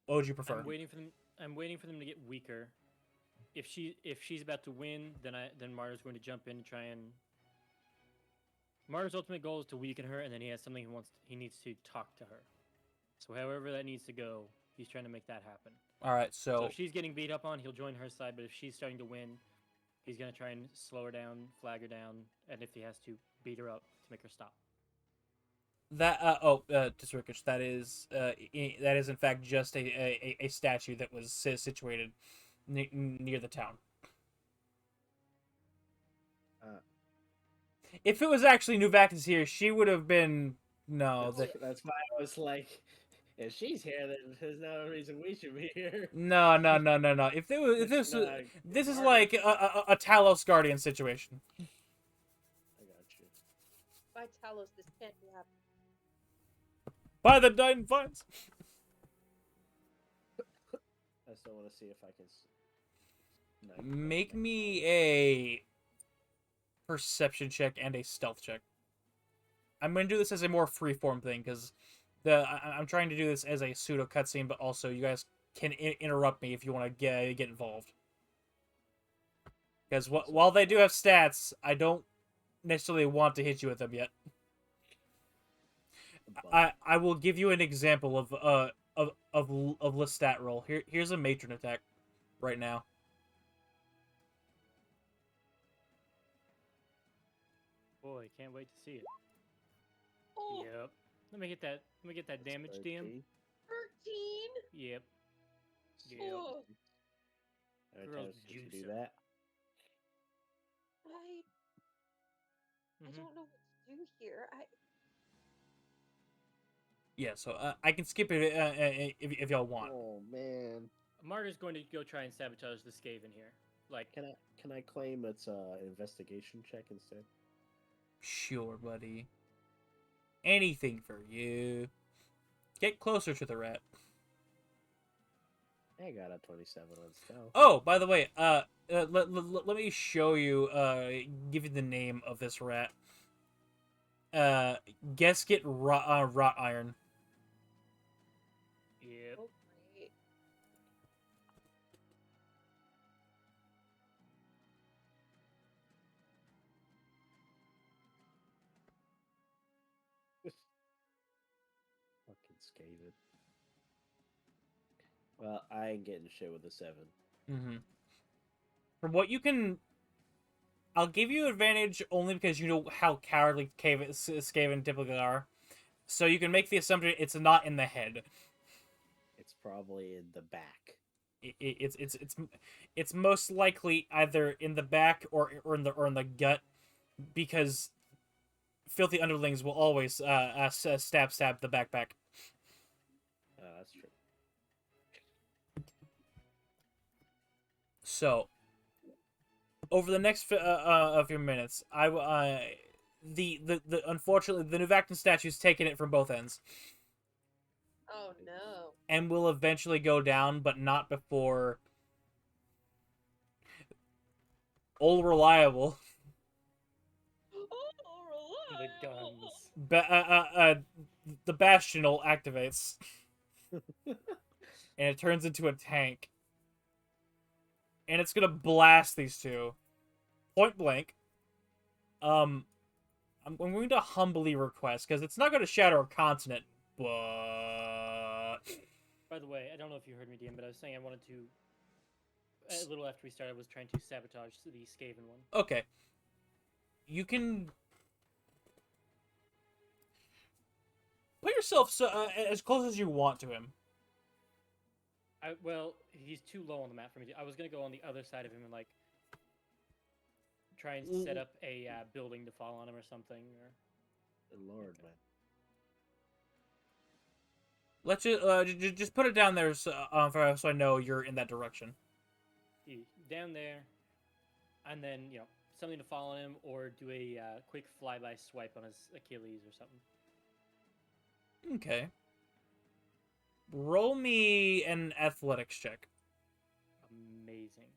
What would you prefer? I'm waiting for them to get weaker. If she's about to win, then Mario's going to jump in and try and. Mario's ultimate goal is to weaken her, and then he has something he needs to talk to her. So however that needs to go, he's trying to make that happen. All right, So if she's getting beat up on, he'll join her side. But if she's starting to win, he's gonna try and slow her down, flag her down, and if he has to, beat her up to make her stop. Disrickish, that is in fact just a statue that was situated near the town. If it was actually Nuvactus here, she would have been That's why I was like, if she's here, then there's no reason we should be here. No. If this is like a Talos Guardian situation. I got you. By Talos, this can't be happening. By the Dying Vines. I still want to see if I can. Make me a perception check and a stealth check. I'm going to do this as a more freeform thing, because I'm trying to do this as a pseudo cutscene, but also you guys can interrupt me if you want to get involved. Because while they do have stats, I don't necessarily want to hit you with them yet. I will give you an example of the stat roll. Here's a matron attack right now. boy, can't wait to see it. Oh, Yep. Let me get that. Let me get that damage, DM. 13. 13. Yep. Yep. Oh, How many Girls times can you do juicer. that? I Mhm. don't know what to do here. Yeah, so I can skip it if y'all want. Oh man. Marty's going to go try and sabotage the Skaven here. Like, Can I claim it's an investigation check instead? Sure, buddy. Anything for you. Get closer to the rat. I got a 27 on stealth. Oh, by the way, let me show you, give you the name of this rat. Gasket Rot Iron. yep. Oh, great. Fucking Skaven. Well, I ain't getting shit with a 7. Mm-hmm. From what you can... I'll give you advantage only because you know how cowardly Skaven typically are. So you can make the assumption it's not in the head. It's probably in the back. It's most likely either in the back or in the gut, because filthy underlings will always stab the backpack. That's true. So over the next few minutes, the unfortunately the Nuvactin statue's taking it from both ends, Oh no. and will eventually go down, but not before Old Reliable, Oh, The reliable. guns. the Bastional activates, and it turns into a tank, and it's gonna blast these two point blank. I'm going to humbly request, because it's not going to shatter a continent, but By the way, I don't know if you heard me, DM, but I was saying I wanted to. A little after we started, I was trying to sabotage the Skaven one. okay. You can put yourself as close as you want to him. Well, he's too low on the map for me. I was gonna go on the other side of him and like try and set up a building to fall on him or something. Or Good lord, Okay. man. Let's just put it down there so I know you're in that direction. Down there, and then something to fall on him, or do a quick flyby swipe on his Achilles or something. Okay. Roll me an athletics check. Amazing.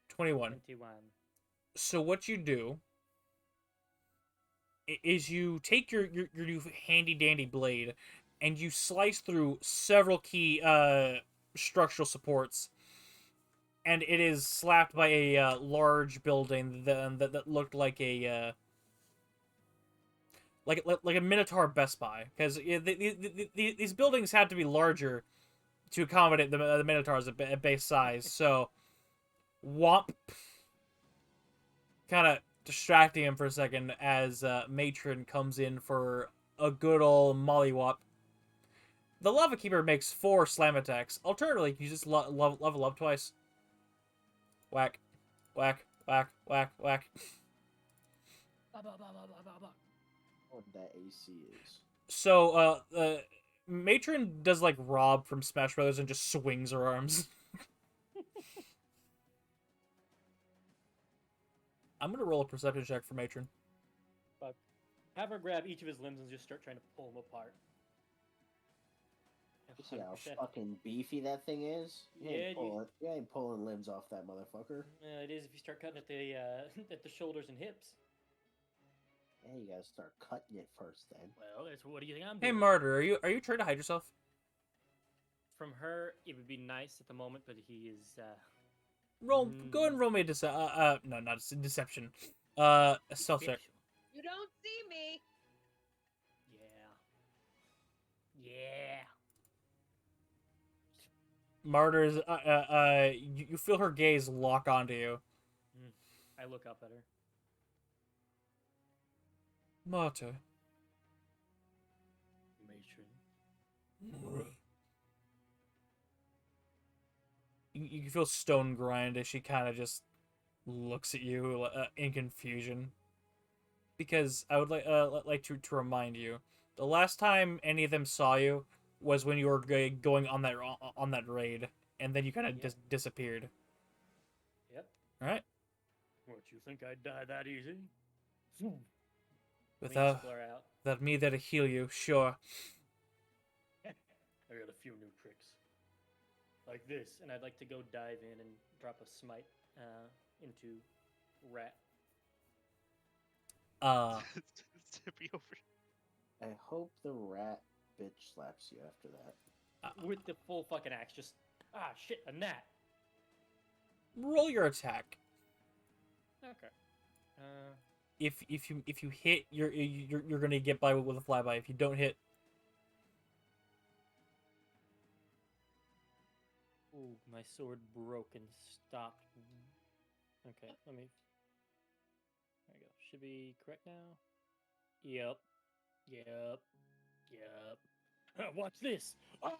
21. 21. So what you do is you take your new handy dandy blade and you slice through several key structural supports, and it is slapped by a large building that looked like a like a Minotaur Best Buy, because these buildings had to be larger to accommodate the Minotaurs at base size. So, womp, kind of distracting him for a second as Matron comes in for a good old mollywop. The Lava Keeper makes 4 slam attacks. Alternatively, you just level up twice. Whack, whack, whack, whack, whack. What that AC is. So, Matron does like Rob from Smash Brothers and just swings her arms. I'm gonna roll a perception check for Matron. Fuck. Have her grab each of his limbs and just start trying to pull them apart. You see how 100%. fucking beefy that thing is? Yeah, You ain't pulling limbs off that motherfucker. It is if you start cutting at the at the shoulders and hips. Yeah, you gotta start cutting it first then. Well, that's what do you think I'm Hey, doing? Martyr, are you trying to hide yourself? From her, it would be nice at the moment, but he is. Go and roll me a no, not a deception. A stealth check. deception. You don't see me. Yeah. Yeah. Martyr's you feel her gaze lock onto you. I look up at her. Martyr. Matron. You can feel stone grind as she kind of just looks at you in confusion. Because I would like to remind you, the last time any of them saw you was when you were going on that raid, and then you kind of Yep. just disappeared. Yep. All right. What, you think I'd die that easy? Wings Without blur out. me there to heal you, sure. I got a few new tricks. Like this, and I'd like to go dive in and drop a smite into rat. Zippy over. I hope the rat bitch slaps you after that. With the full fucking axe, just shit, a gnat. Roll your attack. Okay. If you hit, you're gonna get by with a flyby. If you don't hit, Ooh, my sword broke and stopped. Okay, let me. There we go. Should be correct now. Yep. Watch this. Ah!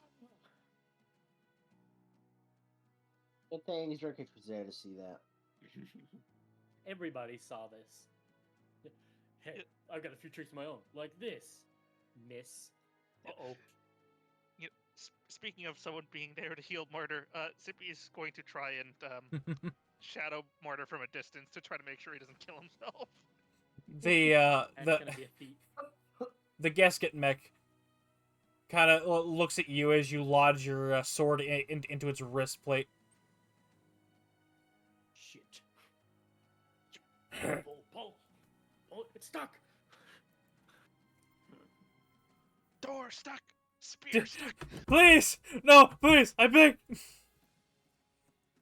Good thing Zerkik was there to see that. Everybody saw this. Hey, I've got a few tricks of my own, like this. Miss. Uh-oh. Speaking of someone being there to heal Martyr, Zippy is going to try and shadow Martyr from a distance to try to make sure he doesn't kill himself. That's gonna be a feat. the gasket mech kind of looks at you as you lodge your sword into its wrist plate. Shit. Pull. It's stuck. Door stuck. Spear stuck. Please, no, please, I beg.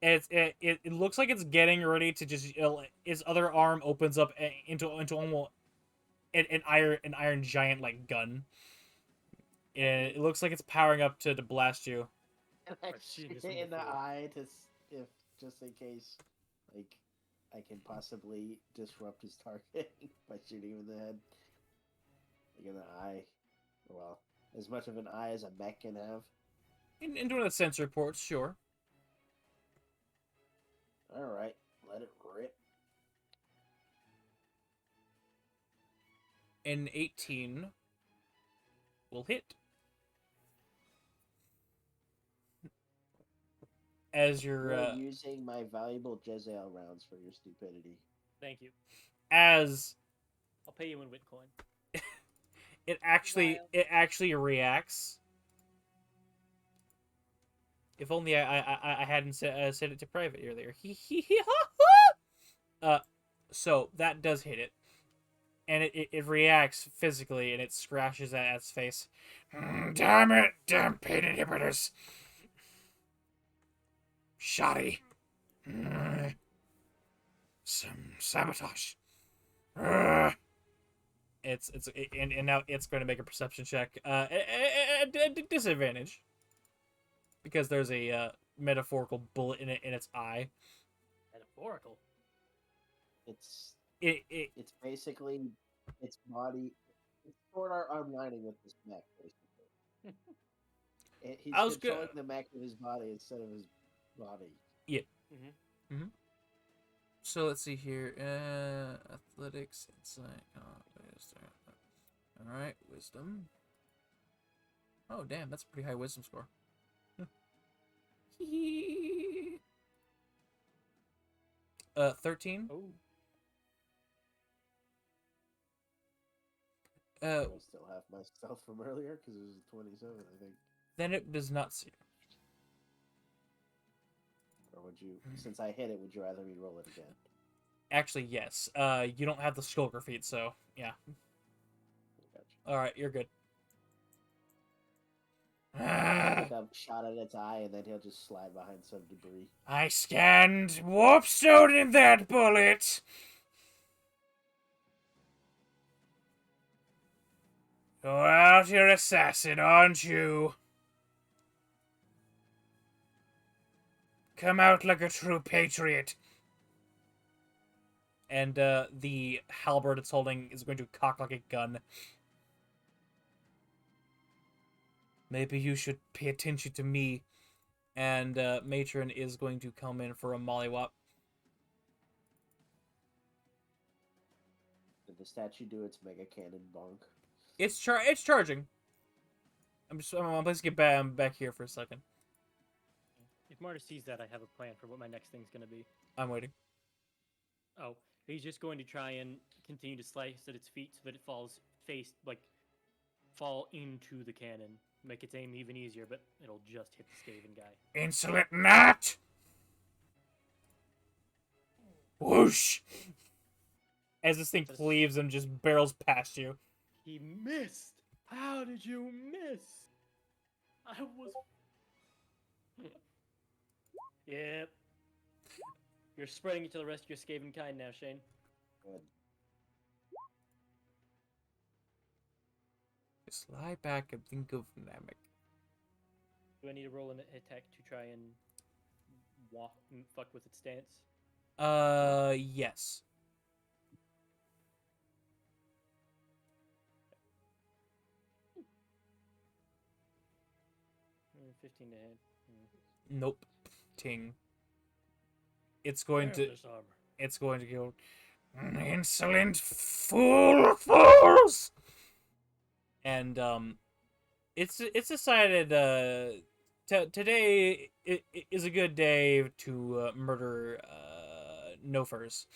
It looks like it's getting ready to just his other arm opens up into almost an iron giant like gun. And it looks like it's powering up to blast you. And I I've seen shoot this it one in the before. eye if just in case, like, I can possibly disrupt his target by shooting him in the head. Like in the eye. Well, as much of an eye as a mech can have. Into one of the sensor ports, sure. Alright, let it rip. An 18 will hit. As You're you're using my valuable Jezzail rounds for your stupidity. Thank you. as I'll pay you in Bitcoin. it actually reacts. If only I hadn't said it to private earlier. So that does hit it, and it reacts physically, and it scratches at its face. Damn it! Damn pain inhibitors! Shoddy. Some sabotage. And now it's going to make a perception check. Disadvantage. Because there's a metaphorical bullet in its eye. Metaphorical. It's basically its body. It's Sword Art Onlining with this mech, basically. He's I was controlling the mech with his body instead of his body. Yeah. Mm-hmm. So let's see here. Athletics, insight. All right, wisdom. Oh, damn, that's a pretty high wisdom score. 13. Oh. I still have my stealth from earlier because it was a 27, I think. Then it does not see you. Or would you, since I hit it, would you rather me roll it again? Actually, yes. You don't have the Skulker feat, so yeah. Gotcha. All right, you're good. Take a shot at its eye, and then he'll just slide behind some debris. I scanned warpstone in that bullet. You're out here, assassin, aren't you? Come out like a true patriot. and the halberd it's holding is going to cock like a gun. Maybe you should pay attention to me. And Matron is going to come in for a mollywop. Did the statue do its mega cannon bonk? It's charging. I'm just get back here for a second. If Marta sees that, I have a plan for what my next thing's gonna be. I'm waiting. Oh, he's just going to try and continue to slice at its feet so that it falls fall into the cannon. Make its aim even easier, but it'll just hit the Skaven guy. Insolent gnat! Whoosh! As this thing cleaves and just barrels past you. He missed! How did you miss? I was... Yep. You're spreading it to the rest of your Skaven kind now, Shane. Good. Just lie back and think of Namek. Do I need to roll an attack to try and fuck with its stance? Yes. 15 to hit. Nope. Ting. It's going to... This armor. It's going to go... Insolent fools! And, it's decided, today is a good day to, murder, no-furs.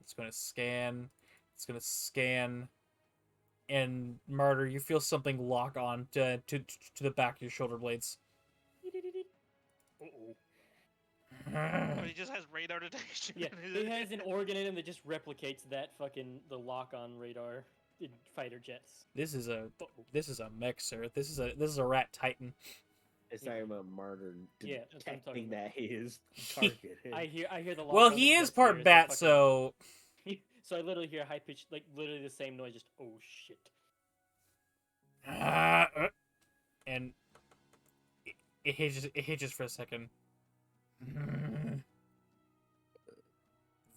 It's gonna scan. It's gonna scan. And, Martyr, you feel something lock on to the back of your shoulder blades. Uh-oh. Oh, he just has radar detection. Yeah, he has an organ in him that just replicates that the lock-on radar in fighter jets. This is a mech, sir. This is a rat titan. It's talking about Martyr Yeah, that's what I'm talking detecting that he is He- targeted. I hear the lock Well, on he that is jets part here a bat, fucking- so So I literally hear high-pitched, like, literally the same noise, just, oh shit. and it hitches for a second.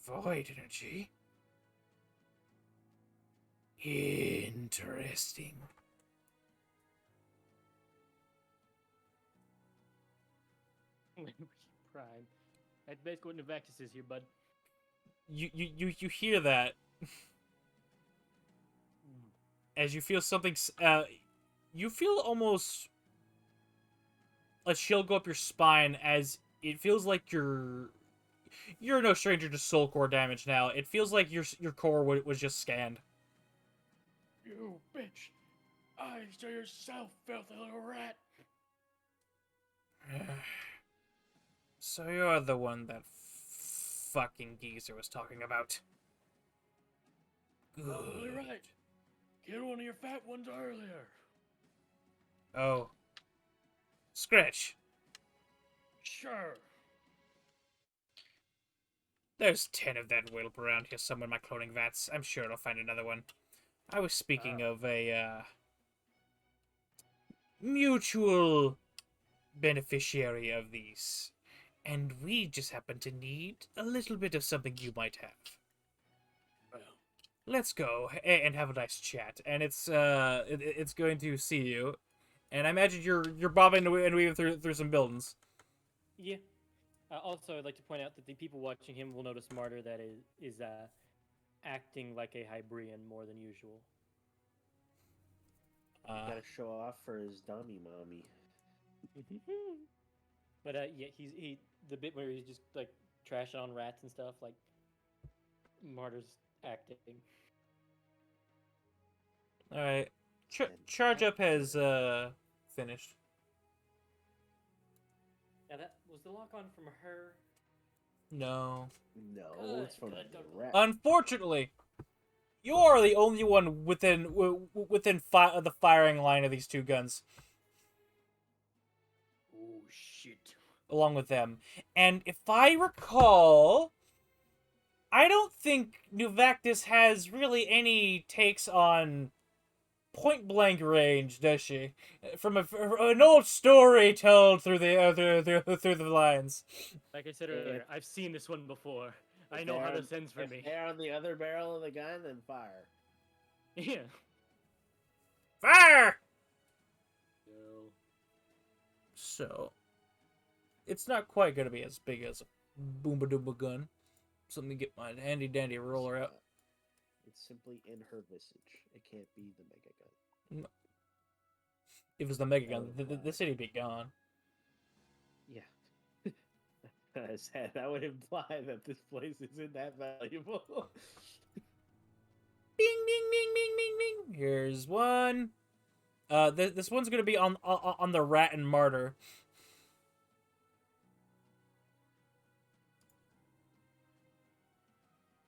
Void energy. Interesting. Prime. That's basically what Novactus is here, bud. You hear that as you feel something. You feel almost a chill go up your spine as it feels like you're no stranger to soul core damage now. It feels like your core was just scanned. You bitch! Eyes to yourself, filthy little rat! So you're the one that fucking geezer was talking about. Probably Good. right. Killed one of your fat ones earlier. Oh. Scratch. Sure. There's 10 of that whelp around here somewhere in my cloning vats. I'm sure I'll find another one. I was speaking of a, mutual beneficiary of these. And we just happen to need a little bit of something you might have. Well, Let's go and have a nice chat. And it's going to see you. And I imagine you're bobbing and weaving through some buildings. yeah. Also, I'd like to point out that the people watching him will notice Martyr that is acting like a Hybrian more than usual. Gotta show off for his dummy mommy. But yeah, he the bit where he's just like trashing on rats and stuff, like Martyr's acting. All right. Charge up has finished. Now that was the lock on from her. No. No, Good, it's from good, the good. rat. Unfortunately, you are the only one within the firing line of these two guns, Oh shit! along with them. And if I recall, I don't think Nuvactus has really any takes on point blank range, does she? From an old story told through through the lines. Like I said earlier, I've seen this one before. I know how this ends for if me. they're on the other barrel of the gun, then fire. Yeah. Fire! No. So, it's not quite gonna be as big as a Boomba Doomba gun. So let me get my handy dandy roller out. It's simply in her visage. It can't be the mega gun. If it was the mega That gun, would the imply- city'd be gone. Yeah. I said that would imply that this place isn't that valuable. Bing, bing, bing, bing, bing, bing. Here's one. This one's gonna be on the rat and martyr.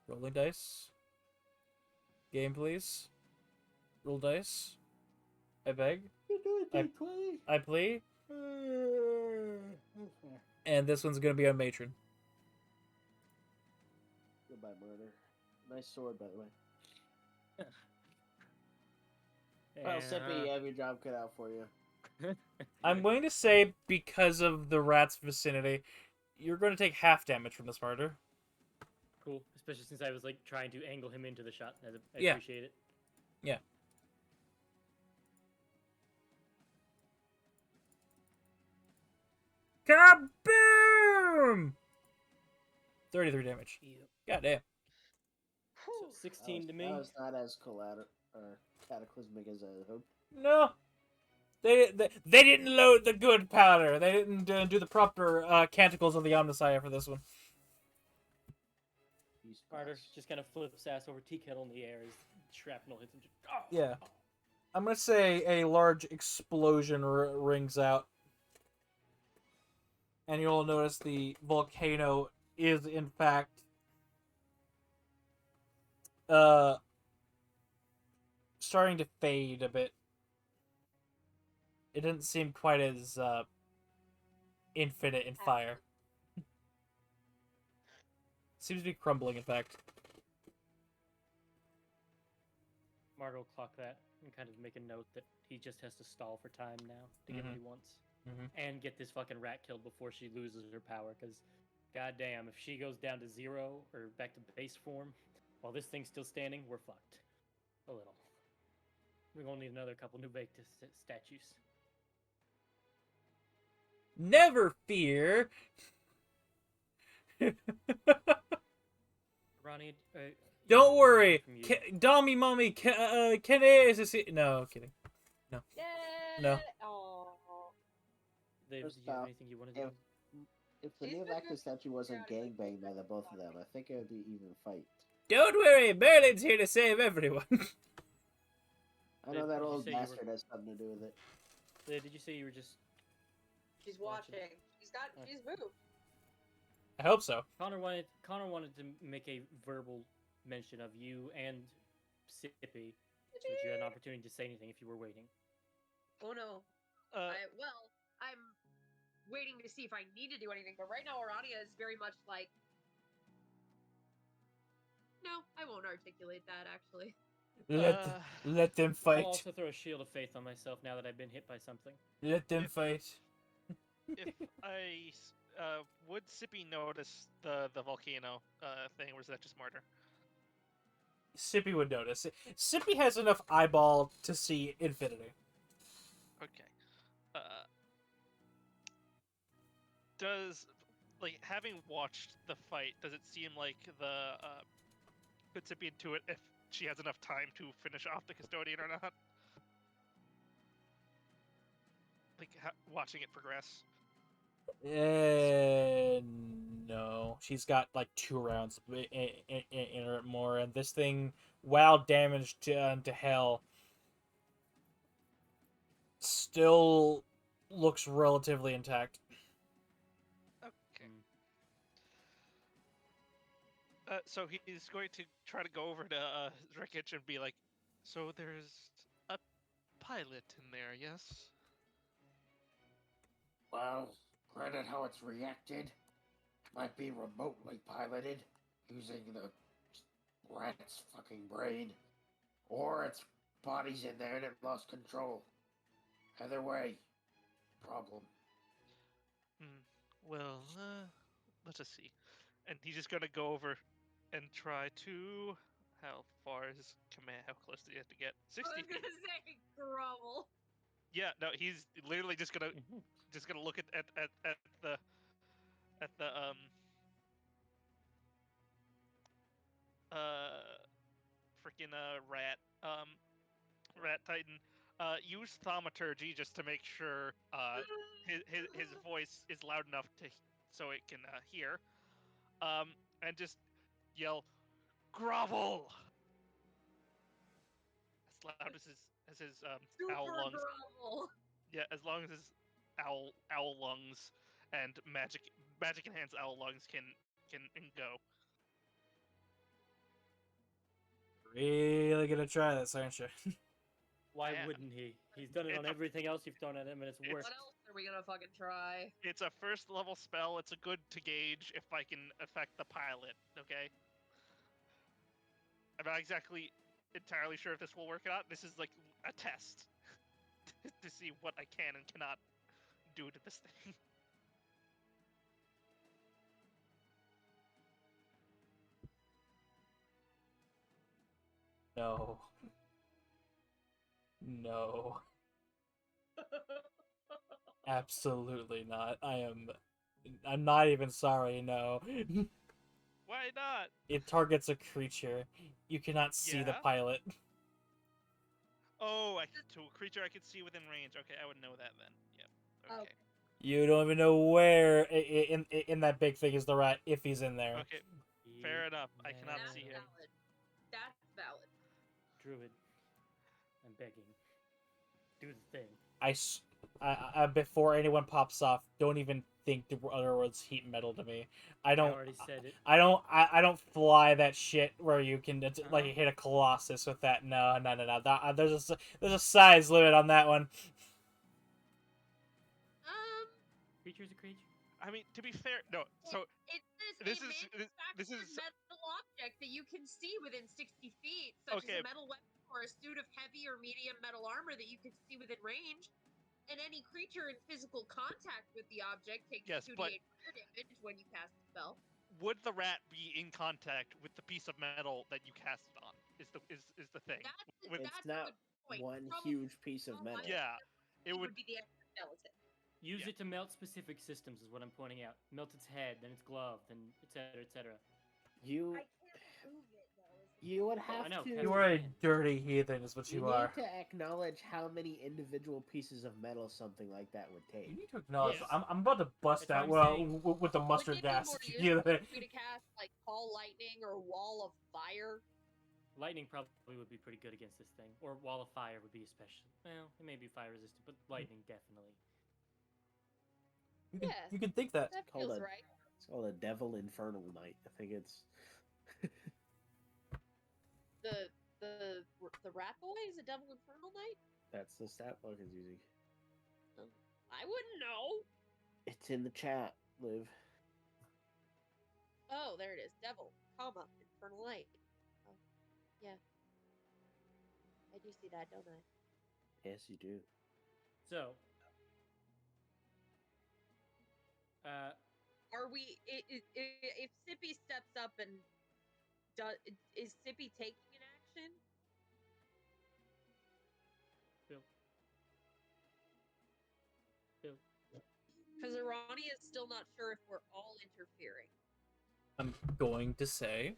Rolling dice. Game, please. Roll dice. I beg. I plea. And this one's gonna be on matron. Goodbye, murder. Nice sword, by the way. Well, Sippy, you have your job cut out for you. I'm going to say, because of the rat's vicinity, you're going to take half damage from this martyr. Cool. Especially since I was like trying to angle him into the shot. I Yeah. appreciate it. Yeah. Kaboom! 33 damage. God damn. So 16 to me. That was not as cataclysmic as I hoped. No. They didn't load the good powder. They didn't do the proper canticles of the Omnissiah for this one. Martyr just kind of flips ass over tea kettle in the air as shrapnel hits him. Just, oh, Yeah. I'm going to say a large explosion rings out. And you'll notice the volcano is, in fact, starting to fade a bit. It didn't seem quite as infinite in fire. Seems to be crumbling, in fact. Martyr will clock that and kind of make a note that he just has to stall for time now to get what he wants. And get this fucking rat killed before she loses her power, because goddamn, if she goes down to 0 or back to base form while this thing's still standing, we're fucked. A little. We're gonna need another couple new baked statues. Never fear! Ronnie, Don't you- worry! from you. Dommy Mommy, can No, kidding. Yeah. No. Aw. Dave, First did you have off, anything you wanted to do? If the She's new been actor good statue wasn't throughout it. gangbanged by the both of them, I think it would be even fight. Don't worry, Merlin's here to save everyone. I know Did that you old say you were- bastard has something to do with it. Did you say you were just... She's watching. Oh. She's moved. I hope so. Connor wanted to make a verbal mention of you and Sippy, so that you had an opportunity to say anything if you were waiting. Oh no. I'm waiting to see if I need to do anything, but right now Arania is very much like, no, I won't articulate that actually. Let them I'll fight. also throw a shield of faith on myself now that I've been hit by something. Let them fight. If I would Sippy notice the volcano thing, or is that just Martyr? Sippy would notice. Sippy has enough eyeball to see infinity. Okay. Does, like, having watched the fight, does it seem like the could Sippy intuit if she has enough time to finish off the custodian or not? Like, watching it progress. No. She's got like 2 rounds in her more, and this thing, while damaged to hell, still looks relatively intact. Okay. So he's going to try to go over to Rickich and be like, so there's a pilot in there, yes? Well, granted how it's reacted, might be remotely piloted using the rat's fucking brain, or it's bodies in there and it lost control. Either way, problem. Well, let's just see. And he's just gonna go over and try to. How far is his command? How close do you have to get? I 60 was feet. gonna say grovel. Yeah, no, he's literally just gonna look at the at the uh freaking rat titan. Use thaumaturgy just to make sure his voice is loud enough so it can hear. And just yell grovel as loud as his owl Super lungs. grovel. Yeah, as long as his owl lungs and magic enhanced owl lungs can go. Really gonna try this, aren't you? Why Yeah. wouldn't he? He's done it It's on a- everything else you've thrown at him, and it's It's- worked. What else are we gonna fucking try? It's a first level spell. It's a good to gauge if I can affect the pilot. Okay. I'm not exactly entirely sure if this will work or not. This is like a test to see what I can and cannot do to this thing. No. No. Absolutely not. I'm not even sorry, no. Why not? It targets a creature. You cannot see the Yeah. pilot. Oh, to a creature I can see within range. Okay, I would know that then. Yep. Okay. You don't even know where in that big thing is the rat if he's in there. Okay. Fair enough. I cannot That's see him. valid. That's valid. Druid, I'm begging. Do the thing. I before anyone pops off, don't even think the other words heat metal to me. I already said it. I don't fly that shit where you can like hit a colossus with that. No. That, there's a size limit on that one. Creature's a creature. I mean, to be fair, no. So It's this a is- manufactured this is- metal object that you can see within 60 feet, such Okay. as a metal weapon or a suit of heavy or medium metal armor that you can see within range. And any creature in physical contact with the object takes Yes, 2d8 but- fire damage when you cast the spell. would the rat be in contact with the piece of metal that you cast it on? Is the thing. With- It's That's not a good point. one Probably huge piece of all metal. I- Yeah, it It would. would be the exoskeleton. Use Yeah. it to melt specific systems, is what I'm pointing out. Melt its head, then its glove, then etc. etc. You I can't move it though. you would I have know, to. cast You it are a again. dirty heathen, is what You you need are. to acknowledge how many individual pieces of metal something like that would You take. need to acknowledge. Yes. I'm about to bust That's out what I'm saying. with the mustard Wouldn't it be gas. more You useful know, for me to cast like call lightning or wall of fire? Lightning probably would be pretty good against this thing. Or Wall of Fire would be especially. Well, it may be fire resistant, but lightning definitely. Yeah. you can think that. That Called feels a- right. It's called a Devil Infernal Knight. I think it's. The rat boy is a devil infernal knight. That's the stat book is using. I wouldn't know. It's in the chat, Liv. Oh, there it is. Devil, comma, infernal knight. Oh, yeah. I do see that, don't I? Yes, you do. So. Are we? If Sippy steps up and does, is Sippy taking an action? Bill. Because Arani is still not sure if we're all interfering. I'm going to say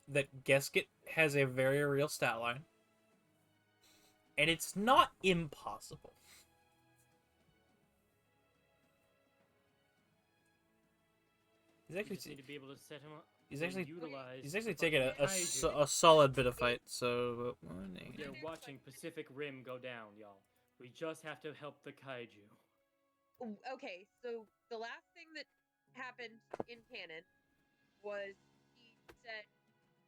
that Geskett has a very real stat line, and it's not impossible. He's You actually just need to be able to set him up. he's or actually utilize he's actually the taking fucking a kaiju. a solid bit of fight. So morning. They're watching Pacific Rim go down, y'all. We just have to help the kaiju. Okay, so the last thing that happened in canon was he said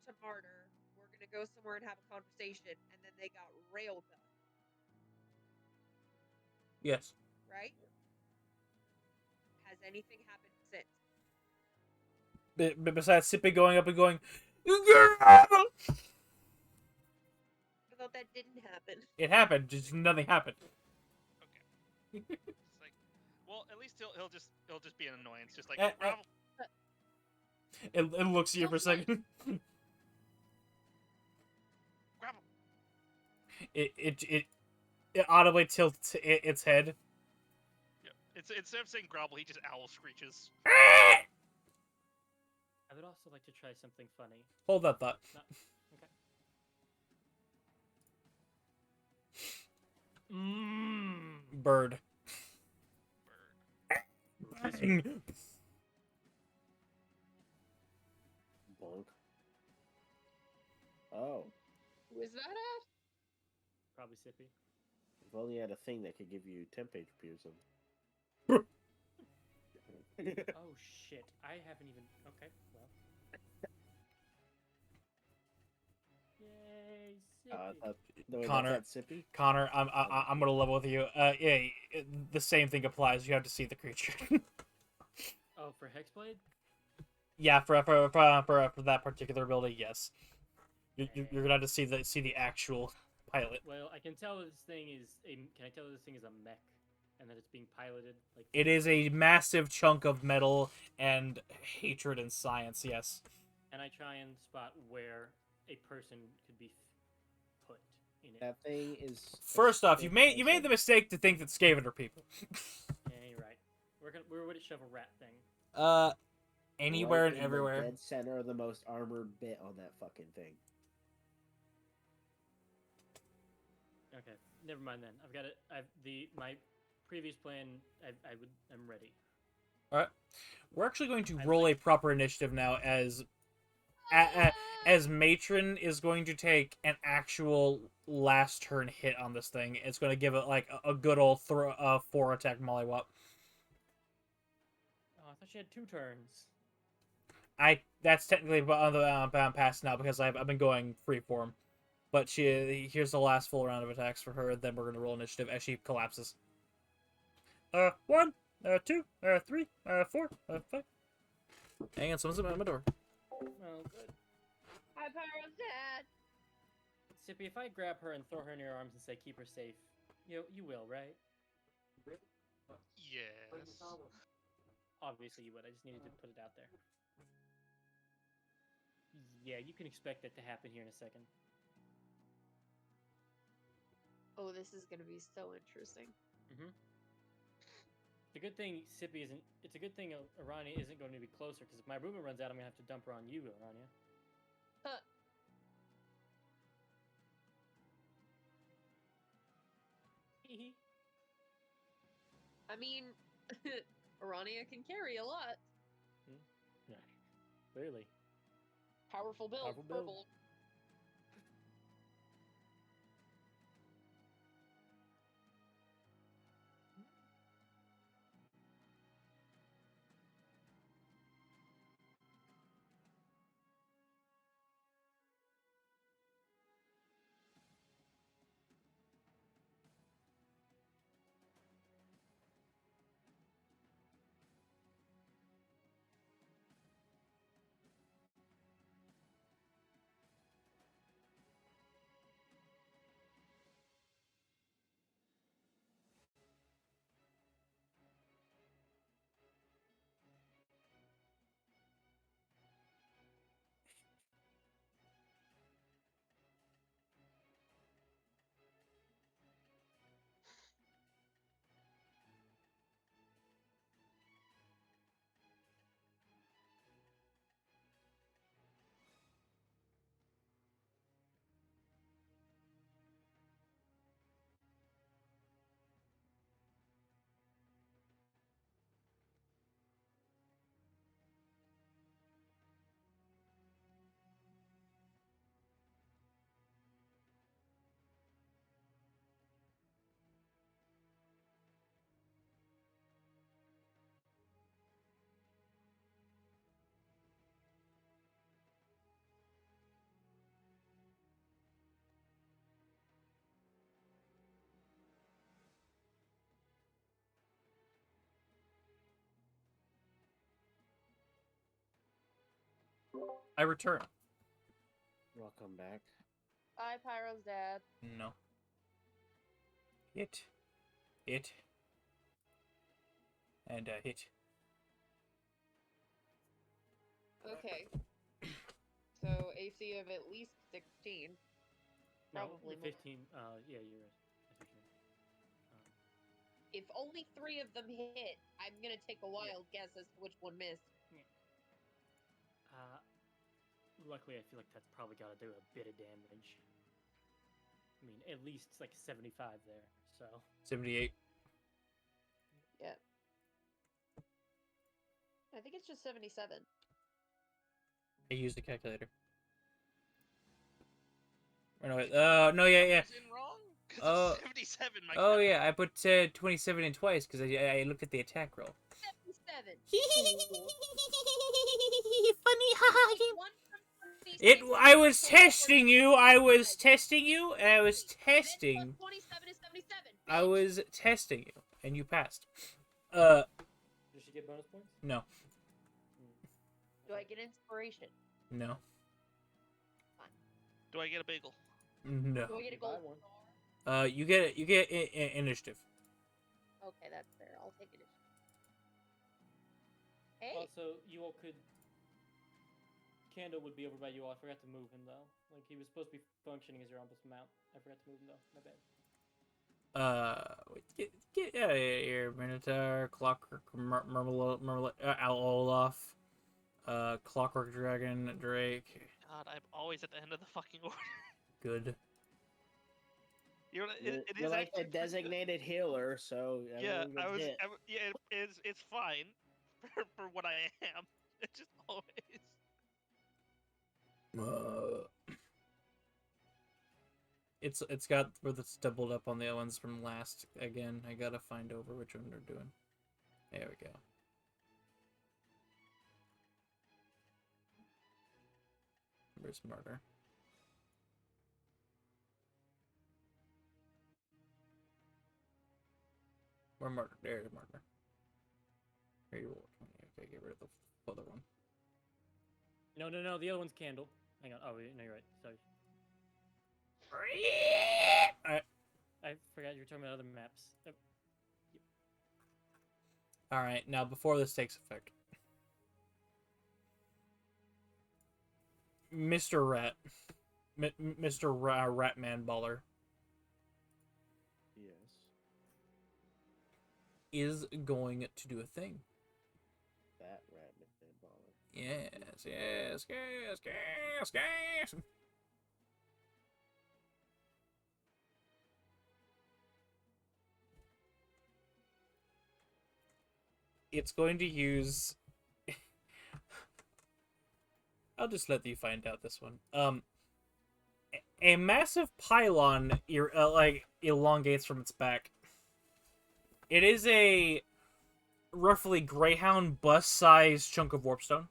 to Martyr, "We're gonna go somewhere and have a conversation," and then they got railgun, Yes. right? Has anything happened since? But besides Sippy going up and going, "Girl!" For the that didn't happen. It happened, just nothing happened. Okay. It's like, well, at least he'll just be an annoyance, just like Eh, eh. grovel. It looks at you for a second. Grovel. It audibly tilts its head. Yep. It's instead of saying grovel, he just owl screeches. I would also like to try something funny. Hold that thought. Okay. Mmm. Bird. Bird. Bonk. Oh, Who is that at? Probably Sippy. if only I had a thing that could give you temp piercing. Oh shit! I haven't even. Okay, well. Yay, Sippy! Connor. That's Sippy? Connor, I'm gonna level with you. Yeah, the same thing applies. You have to see the creature. Oh, for Hexblade? Yeah, for that particular ability, yes. You're gonna have to see the actual pilot. Well, I can tell this thing is a. Can I tell this thing is a mech, and that it's being piloted? Like It is a massive chunk of metal and hatred and science. Yes. And I try and spot where a person could be put in it. That thing is. First off, you made the mistake to think that Skaven are people. Yeah, you're right. Where would it shove a rat thing? Anywhere right and in everywhere. The dead center of the most armored bit on that fucking thing. Okay, never mind then. I've got it. My previous plan. I'm ready. All right, we're actually going to roll a proper initiative now as Matron is going to take an actual last turn hit on this thing. It's going to give it like a good old 4 attack mollywop. Oh, I thought she had 2 turns. That's technically on the pass now because I've been going freeform. But here's the last full round of attacks for her. Then we're going to roll initiative as she collapses. 1, 2, 3, 4, 5. Hang on, someone's at my door. Well, good. Hi, Pyro's dad. Sippy, if I grab her and throw her in your arms and say keep her safe, you will, right? Yes. Obviously you would. I just needed to put it out there. Yeah, you can expect that to happen here in a second. Oh, this is gonna be so interesting. Mm-hmm. It's a good thing Sippy isn't. It's a good thing Arania isn't going to be closer, because if my Ruma runs out, I'm gonna have to dump her on you, Arania. Huh. I mean, Arania can carry a lot. Yeah, clearly. Powerful build. Powerful build. Purple. I return. Welcome back. Bye, Pyro's dad. No. Hit. Hit. And hit. Okay. So AC of at least 16. Probably no, more. 15. Yeah, you're right. I think you're right. If only 3 of them hit, I'm gonna take a wild guess as to which one missed. Luckily, I feel like that's probably got to do a bit of damage. I mean, at least like 75 there. So 78. Yeah. I think it's just 77. I used the calculator. Or no, no, yeah. Was in wrong? Because Oh. it's 77, my Oh God. yeah, I put 27 in twice because I looked at the attack roll. 77. Funny, haha. One from 26 It. I was so testing you. I was 45. testing you, and I was Then plus testing. 27 is 77. I bitch. was testing you, and you passed. does she get bonus points? No, Do I get inspiration? no, Do I get a bagel? no. Do I get a Buy gold one. star? You get initiative. Okay, that's fair. I'll take it. Hey, Also, you all could. Candle would be over by you all. I forgot to move him though. Like he was supposed to be functioning as your on mount. I forgot to move him though. My bad. Get out of here, Minotaur, Clockwork, Merle, Olaf, Clockwork Dragon, Drake. God, I'm always at the end of the fucking order. Good. You're, it You're is like a actually pretty good. designated healer, so Yeah, everyone gets hit. it's fine for what I am. It's just always. It's got where it's doubled up on the other ones from last again. I gotta find over which one they're doing. There we go. Where's Martyr? Where Martyr? There's Martyr. Here you roll 20. Okay, get rid of the other one. No. The other one's Candle. Hang on. Oh, no, you're right. Sorry. Alright. I forgot you were talking about other maps. Alright, now before this takes effect. Mr. Rat. Mr. Ratman Baller Yes. is going to do a thing. That rabbit baller. Yes. It's going to use... I'll just let you find out this one. A massive pylon elongates from its back. It is a roughly Greyhound bus-sized chunk of warpstone.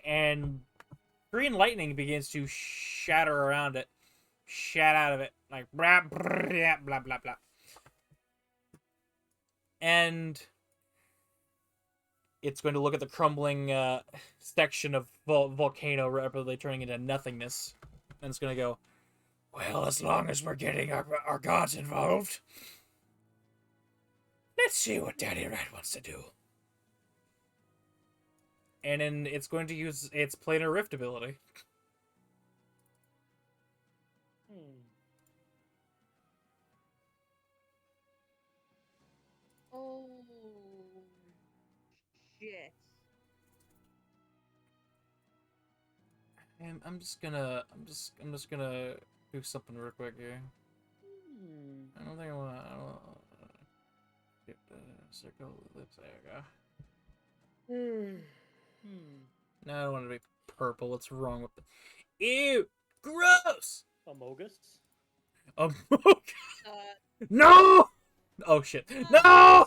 And green lightning begins to shatter around it. Shat out of it. Like, blah, blah, blah, blah, blah. And it's going to look at the crumbling section of volcano rapidly turning into nothingness. And it's going to go, well, as long as we're getting our gods involved, let's see what Daddy Rat wants to do. And then it's going to use its planar rift ability. oh shit! And I'm just gonna do something real quick here. I don't think I want to. Get the circle lips. There we go. No, I don't want it to be purple. What's wrong with it? Ew! Gross! Amogus? No! Oh shit! No!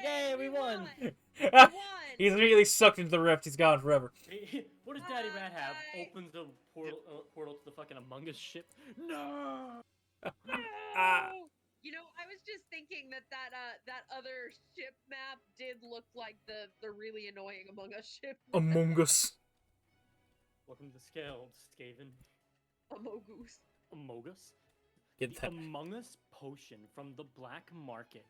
Yay, we won! We won! He's immediately sucked into the rift. He's gone forever. What does Daddy Rat have? Opens the portal to the fucking Among Us ship. No! You know, I was just thinking that other ship map did look like the really annoying Among Us ship. Among Us. Welcome to the scale, Skaven. Amogus. Amogus? Get The that. Among Us potion from the black market.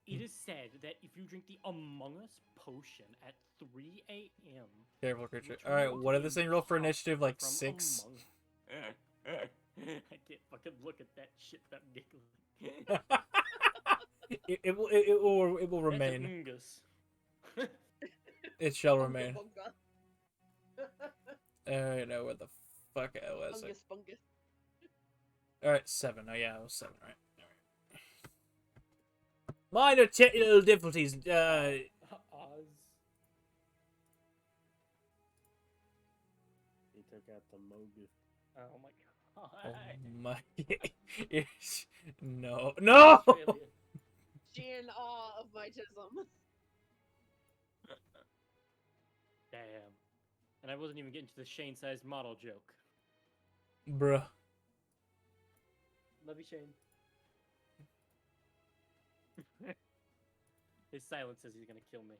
It is said that if you drink the Among Us potion at 3 a.m. Careful, creature. which All right, will what did this be thing roll for hot initiative? Like from 6. Among- I can't fucking look at that shit without giggling. It will That's remain. Amungus. It shall remain. Bunga. All right, now where the fuck was it? Fungus, fungus. All right, 7. Oh yeah, it was 7. Right. Minor technical difficulties. Oz. He took out the Mogu. Oh my god. Oh my. No. No. Australia. She in awe of my chism. Damn. And I wasn't even getting to the Shane-sized model joke. Bruh. Love you, Shane. His silence says he's gonna kill me.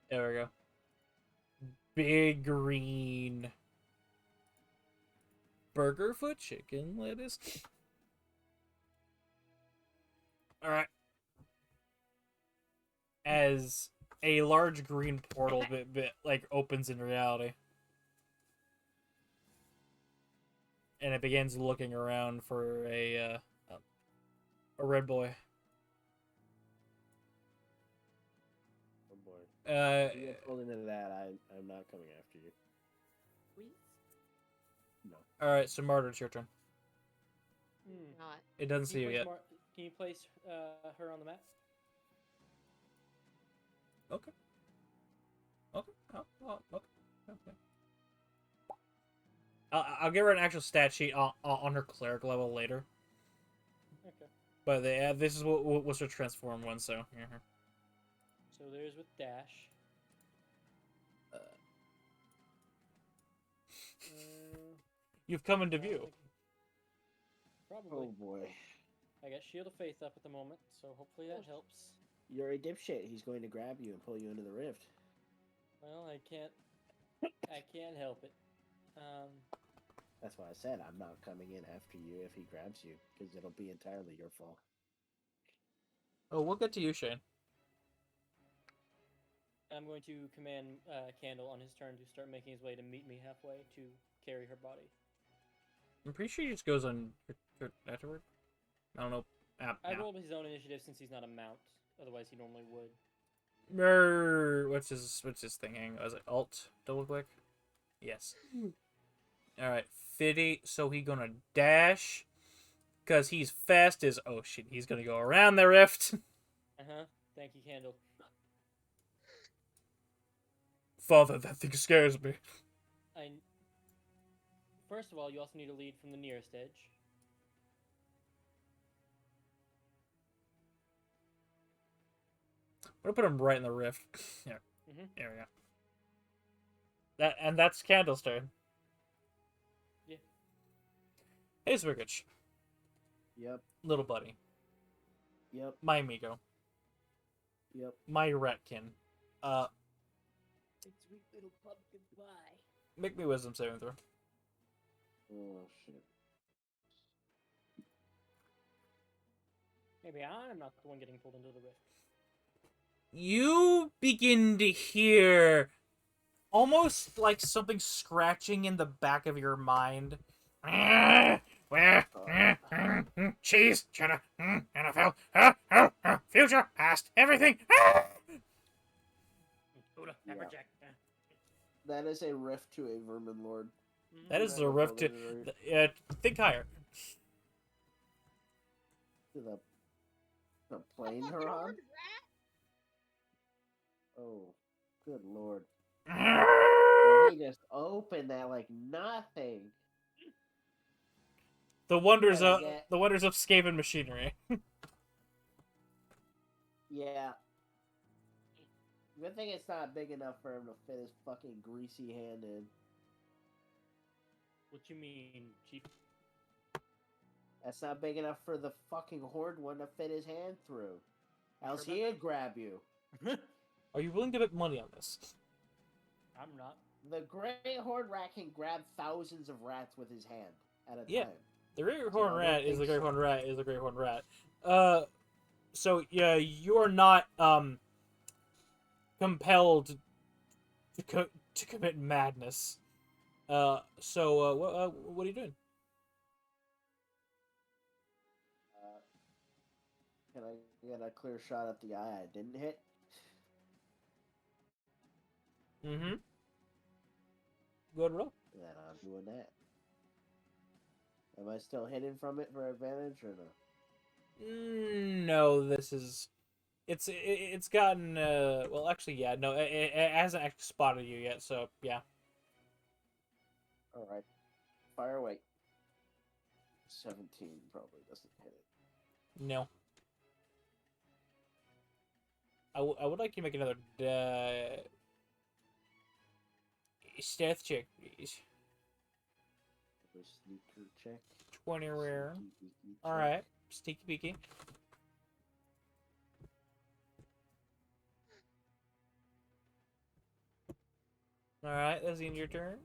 There we go. Big green. Burger foot chicken lettuce. Alright. As a large green portal bit like opens in reality. And it begins looking around for a red boy. Oh boy. Uh, If you get pulled into that, I'm not coming after you. No. Alright, so Martyr, it's your turn. Not. It doesn't see you yet. Can you place her on the map? Okay. Okay. Okay. I'll give her an actual stat sheet on her cleric level later. Okay. But this is what's her transform one, so here. So there's with dash. You've come into view. Probably. Oh boy. I got Shield of Faith up at the moment, so hopefully that helps. You're a dipshit. He's going to grab you and pull you into the rift. Well, I can't help it. That's why I said I'm not coming in after you if he grabs you, because it'll be entirely your fault. Oh, we'll get to you, Shane. I'm going to command Candle on his turn to start making his way to meet me halfway to carry her body. I'm pretty sure he just goes on afterward. I don't know. I rolled his own initiative since he's not a mount. Otherwise, he normally would. What's his thinking? Was it Alt? Double click? Yes. Alright, Fiddy, so he gonna dash. Because he's fast as... Oh shit, he's gonna go around the rift. Uh-huh. Thank you, Candle. Father, that thing scares me. First of all, you also need a lead from the nearest edge. I'm gonna put him right in the rift. Here. Mm-hmm. There we go. That's Candle's turn. Yeah. Hey, Swigich. Yep. Little buddy. Yep. My amigo. Yep. My retkin. Sweet little pumpkin pie. Make me wisdom saving throw. Oh shit. Maybe I'm not the one getting pulled into the rift. You begin to hear almost like something scratching in the back of your mind. Cheese, cheddar, NFL, future, past, everything. Buddha, Yeah. Pepperjack. That is a rift to a vermin lord. That is Never a rift pulled to... into the rift. think higher. To the plane Fucking her on? horned rat? Oh, good lord. And he just opened that like nothing. The wonders of Yeah. Skaven machinery. Yeah. Good thing it's not big enough for him to fit his fucking greasy hand in. What you mean, Chief? That's not big enough for the fucking horde one to fit his hand through. Else Sure he'd grab you. Are you willing to bet money on this? I'm not. The Great Horde Rat can grab thousands of rats with his hand at a Yeah. time. The Great So Horn I don't Rat is think the Great so. Horn Rat is the Great Horn Rat. So yeah, you're not compelled to commit madness. So what are you doing? Can I get a clear shot at the eye I didn't hit? Mm-hmm. Good roll. Then I'm doing that. Am I still hidden from it for advantage or no? No, this is. It's gotten well actually yeah no it hasn't actually spotted you yet, so yeah. Alright. Fire away. 17 probably doesn't hit it. No. I would like you to make another stealth check, please. A sneaker check. 20 rare. Sneaky beaky check. Alright. Sneaky beaky. Alright, that's the end of your turn.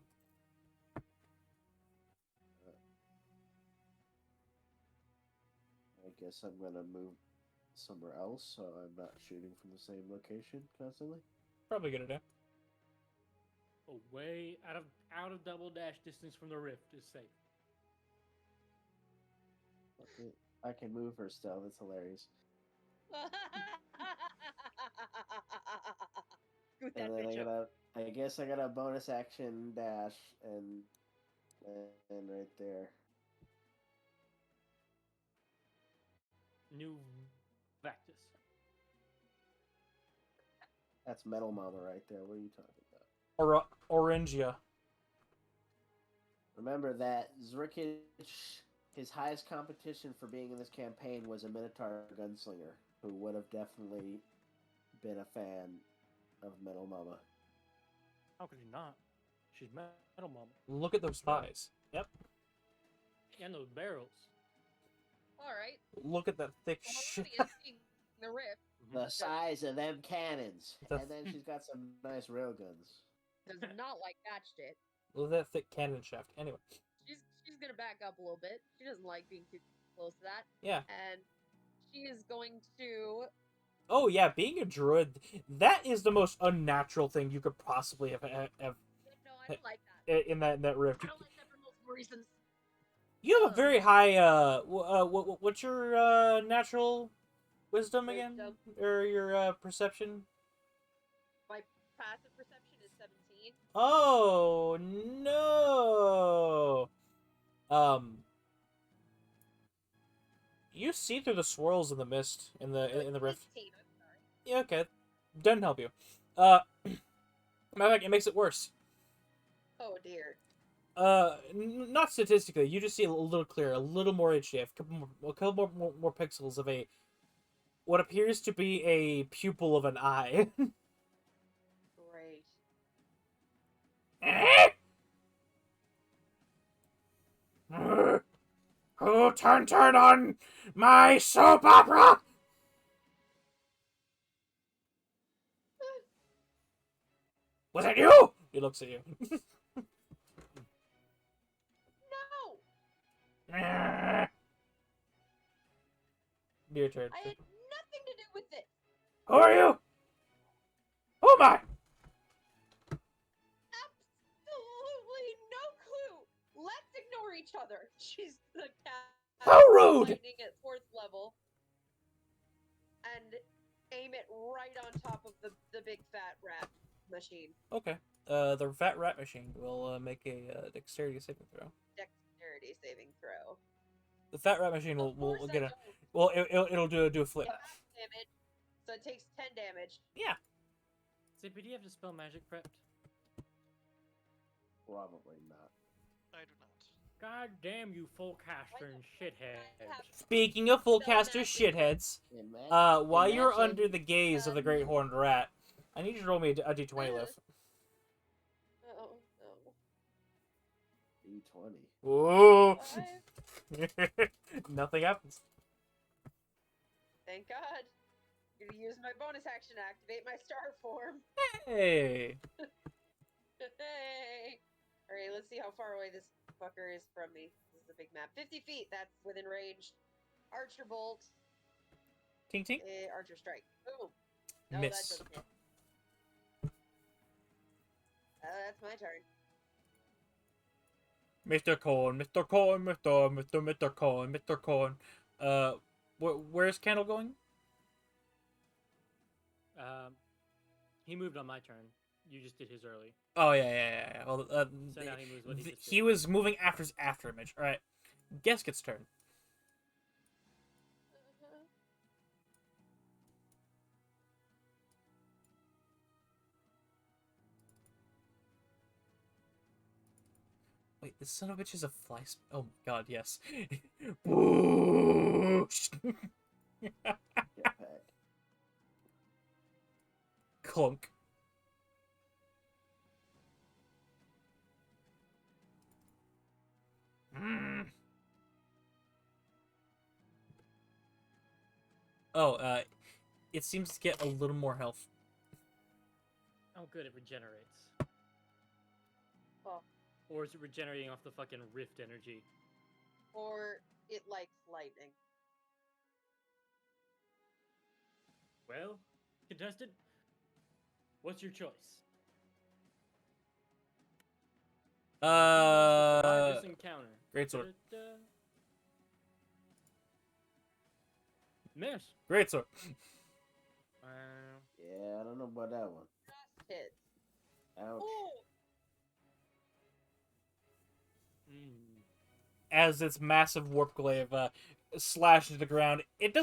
I guess I'm gonna move somewhere else so I'm not shooting from the same location constantly. Probably gonna do. Away out of double dash distance from the rift is safe. Fuck it. I can move her still. That's hilarious. Scoot that And then bitch up. I guess I got a bonus action dash and right there. New Vectus. That's Metal Mama right there. What are you talking about? Orangia. Remember that Zrikich, his highest competition for being in this campaign was a Minotaur gunslinger who would have definitely been a fan of Metal Mama. How could you not? She's Metal Mama. Look at those thighs. Yep. And those barrels. Alright. Look at that thick Well, shit. Melania is seeing the rift. The size of them cannons. The- And then she's got some nice railguns. Does not like that shit. Look at that thick cannon shaft. Anyway. She's gonna back up a little bit. She doesn't like being too close to that. Yeah. And she is going to Oh yeah, being a druid, that is the most unnatural thing you could possibly have no, I don't like that. in that rift. I don't like that for multiple reasons. You have a very high what's your natural wisdom again? Wisdom. Or your perception? My passive perception is 17. Oh no. You see through the swirls in the mist in the rift. 15, I'm sorry. Yeah, okay. Doesn't help you. Matter of fact, it makes it worse. Oh dear. Not statistically. You just see a little clearer, a little more HD, a couple more pixels of what appears to be a pupil of an eye. Great. Who turn on my soap opera? Was it you? He looks at you. No! Your turn. I had nothing to do with it! Who are you? Who am I? Absolutely no clue! Let's ignore each other. She's the cat. How rude! Lightning at 4th level. And aim it right on top of the big fat rat machine. Okay. The fat rat machine will make a dexterity saving throw. Dexterity saving throw. The fat rat machine will Of course will I get a don't. well. It'll do a flip. It has damage, so it takes 10 damage. Yeah. Zippy, do you have Dispel Magic prepped? Probably not. I do not. God damn you, full caster and shitheads. Speaking of full caster shitheads, while you're Imagine- under the gaze of the great horned rat, I need you to roll me a d20 lift. Oh, no. D20. Whoa! 5. Nothing happens. Thank God. I'm gonna use my bonus action to activate my star form. Hey! Hey! Alright, let's see how far away this fucker is from me. This is a big map. 50 feet, that's within range. Archer bolt. Tink tink. Archer strike. Boom. No, that Miss. doesn't hit. That's my turn. Mr. Corn, Mr. Corn, Mr. Corn, Mr. Corn. Where's Candle going? He moved on my turn. You just did his early. Oh, yeah. Well, So now he moves what he just he did. was moving after his after image. Alright. Gesket's turn. Wait, this son of a bitch is a fly oh my god, yes. Whoosh! Jetpack. Clunk. Mm. Oh, it seems to get a little more health. Oh, good, it regenerates. Oh. Or is it regenerating off the fucking rift energy? Or it likes lightning. Well, contestant, what's your choice? Who wants to survive this encounter? Greatsword. Da-da-da. Miss. Greatsword. Yeah, I don't know about that one. Just hits. Ouch. Oh! As its massive warp glaive slashes the ground, it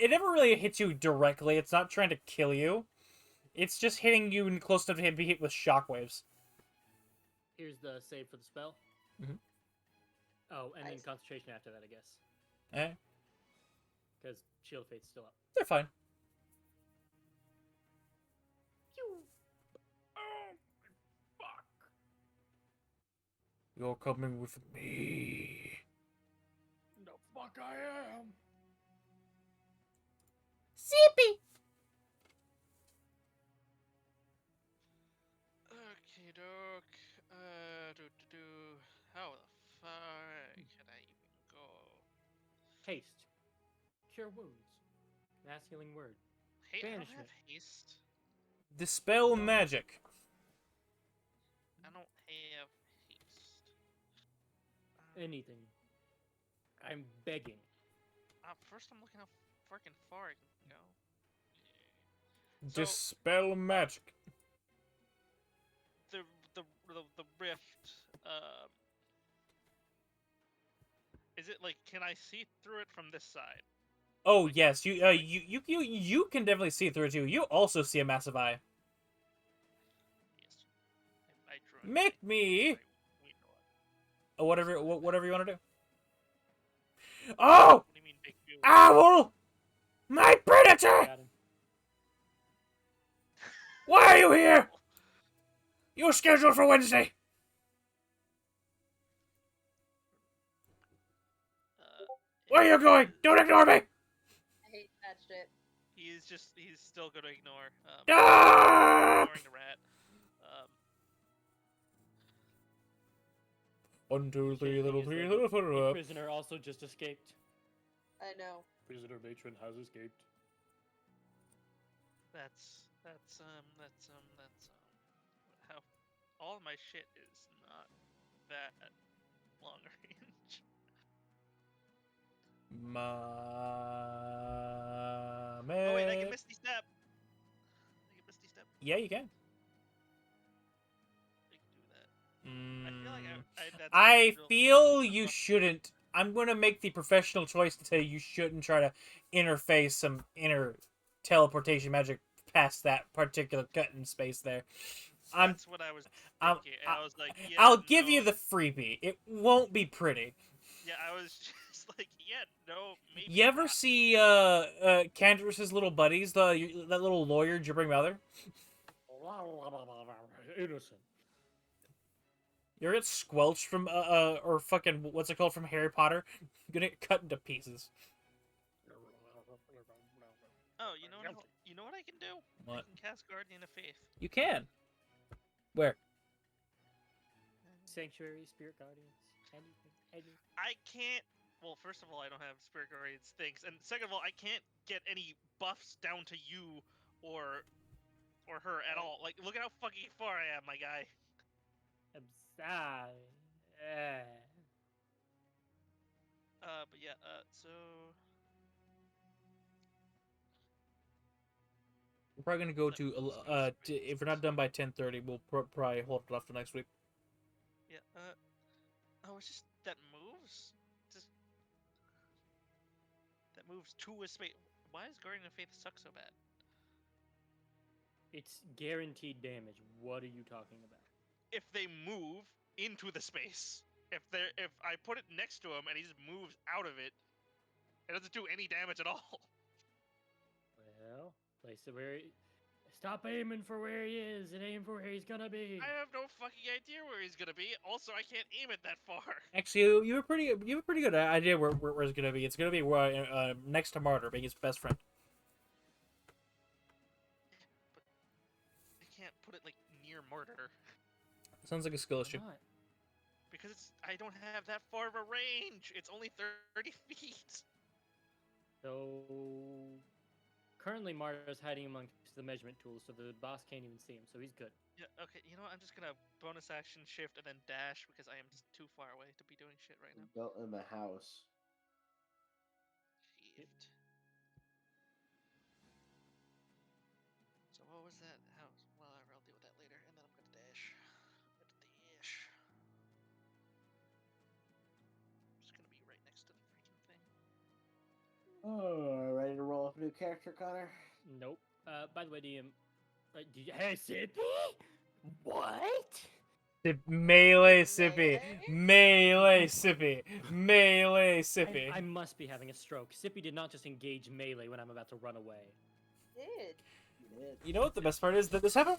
never really hits you directly. It's not trying to kill you. It's just hitting you close enough to be hit with shockwaves. Here's the save for the spell. Mhm. Oh, and then Nice. concentration after that, I guess. Eh, Because Shield of Fate's still up. they're fine. Oh, fuck. You're coming with me. The fuck I am. Zippy. Okay, doke. How the fuck can I even go? Haste. Cure wounds. Mass healing word. Hey, I don't have Banishment. haste. Dispel magic. I don't have haste. Anything. I'm begging. First, I'm looking how freaking far I can go. So, Dispel magic. the rift. Is it like? Can I see through it from this side? Oh yes, you can definitely see through it too. You also see a massive eye. Yes. I drew it. Make me. We know it. Oh, whatever you want to do. Oh, What do you mean, big view? owl! My predator! Got him. Why are you here? You're scheduled for Wednesday. Where are you going? Don't ignore me. I hate that shit. He's still going to ignore. Ah! Ignoring the rat. 1, 2, 3, Shitty little thing is 3, that little the 4. prisoner also just escaped. I know. Prisoner matron has escaped. That's how all my shit is not that long range. Oh wait, I can Misty Step. Yeah, you can. I can do that. I feel like that's I real feel close. you shouldn't. I'm going to make the professional choice to tell you shouldn't try to interface some inner teleportation magic past that particular cut in space there. That's what I was thinking. I was like, yeah, I'll give you no. the freebie. It won't be pretty. Yeah, I was just like, yeah, no, maybe. You ever not. see Candace's little buddies, that little lawyer gibbering mother? Innocent. You're gonna get squelched from or fucking what's it called from Harry Potter? You're gonna get cut into pieces. Oh, you know what I can do? I What? can cast Guardian of Faith. You can. Where? Sanctuary, Spirit Guardians, anything. I can't. Well, first of all, I don't have Spirit Guardians things, and second of all, I can't get any buffs down to you or her at all. Like, look at how fucking far I am, my guy. I'm sorry. But yeah, so We're probably gonna go Let to me see if we're not done by 10:30, we'll probably hold it off till next week. yeah, oh, it's just that moves. Just that moves to a space. Why does Guardian of Faith suck so bad? It's guaranteed damage. What are you talking about? If they move into the space, if I put it next to him and he just moves out of it, it doesn't do any damage at all. Well, place it where. Stop aiming for where he is and aim for where he's gonna be. I have no fucking idea where he's gonna be. Also, I can't aim it that far. Actually, you have a pretty good idea where it's gonna be. It's gonna be next to Martyr, being his best friend. But I can't put it like near Martyr Sounds like a skill Why issue. not? because I don't have that far of a range. It's only 30 feet. So currently Mario's hiding amongst the measurement tools, so the boss can't even see him. So he's good. Yeah, okay, you know what? I'm just gonna bonus action shift and then dash because I am just too far away to be doing shit right now. Built him a house. Shift. So what was that house? Well, I'll deal with that later, and then I'm gonna dash. I'm gonna dash. I'm just gonna be right next to the freaking thing. Oh, ready to roll up a new character, Connor? Nope. By the way, DM. Hey, Sippy? What? Melee Sippy, melee Sippy, melee Sippy. I must be having a stroke. Sippy did not just engage melee when I'm about to run away. Did. You know what the best part is? That this happened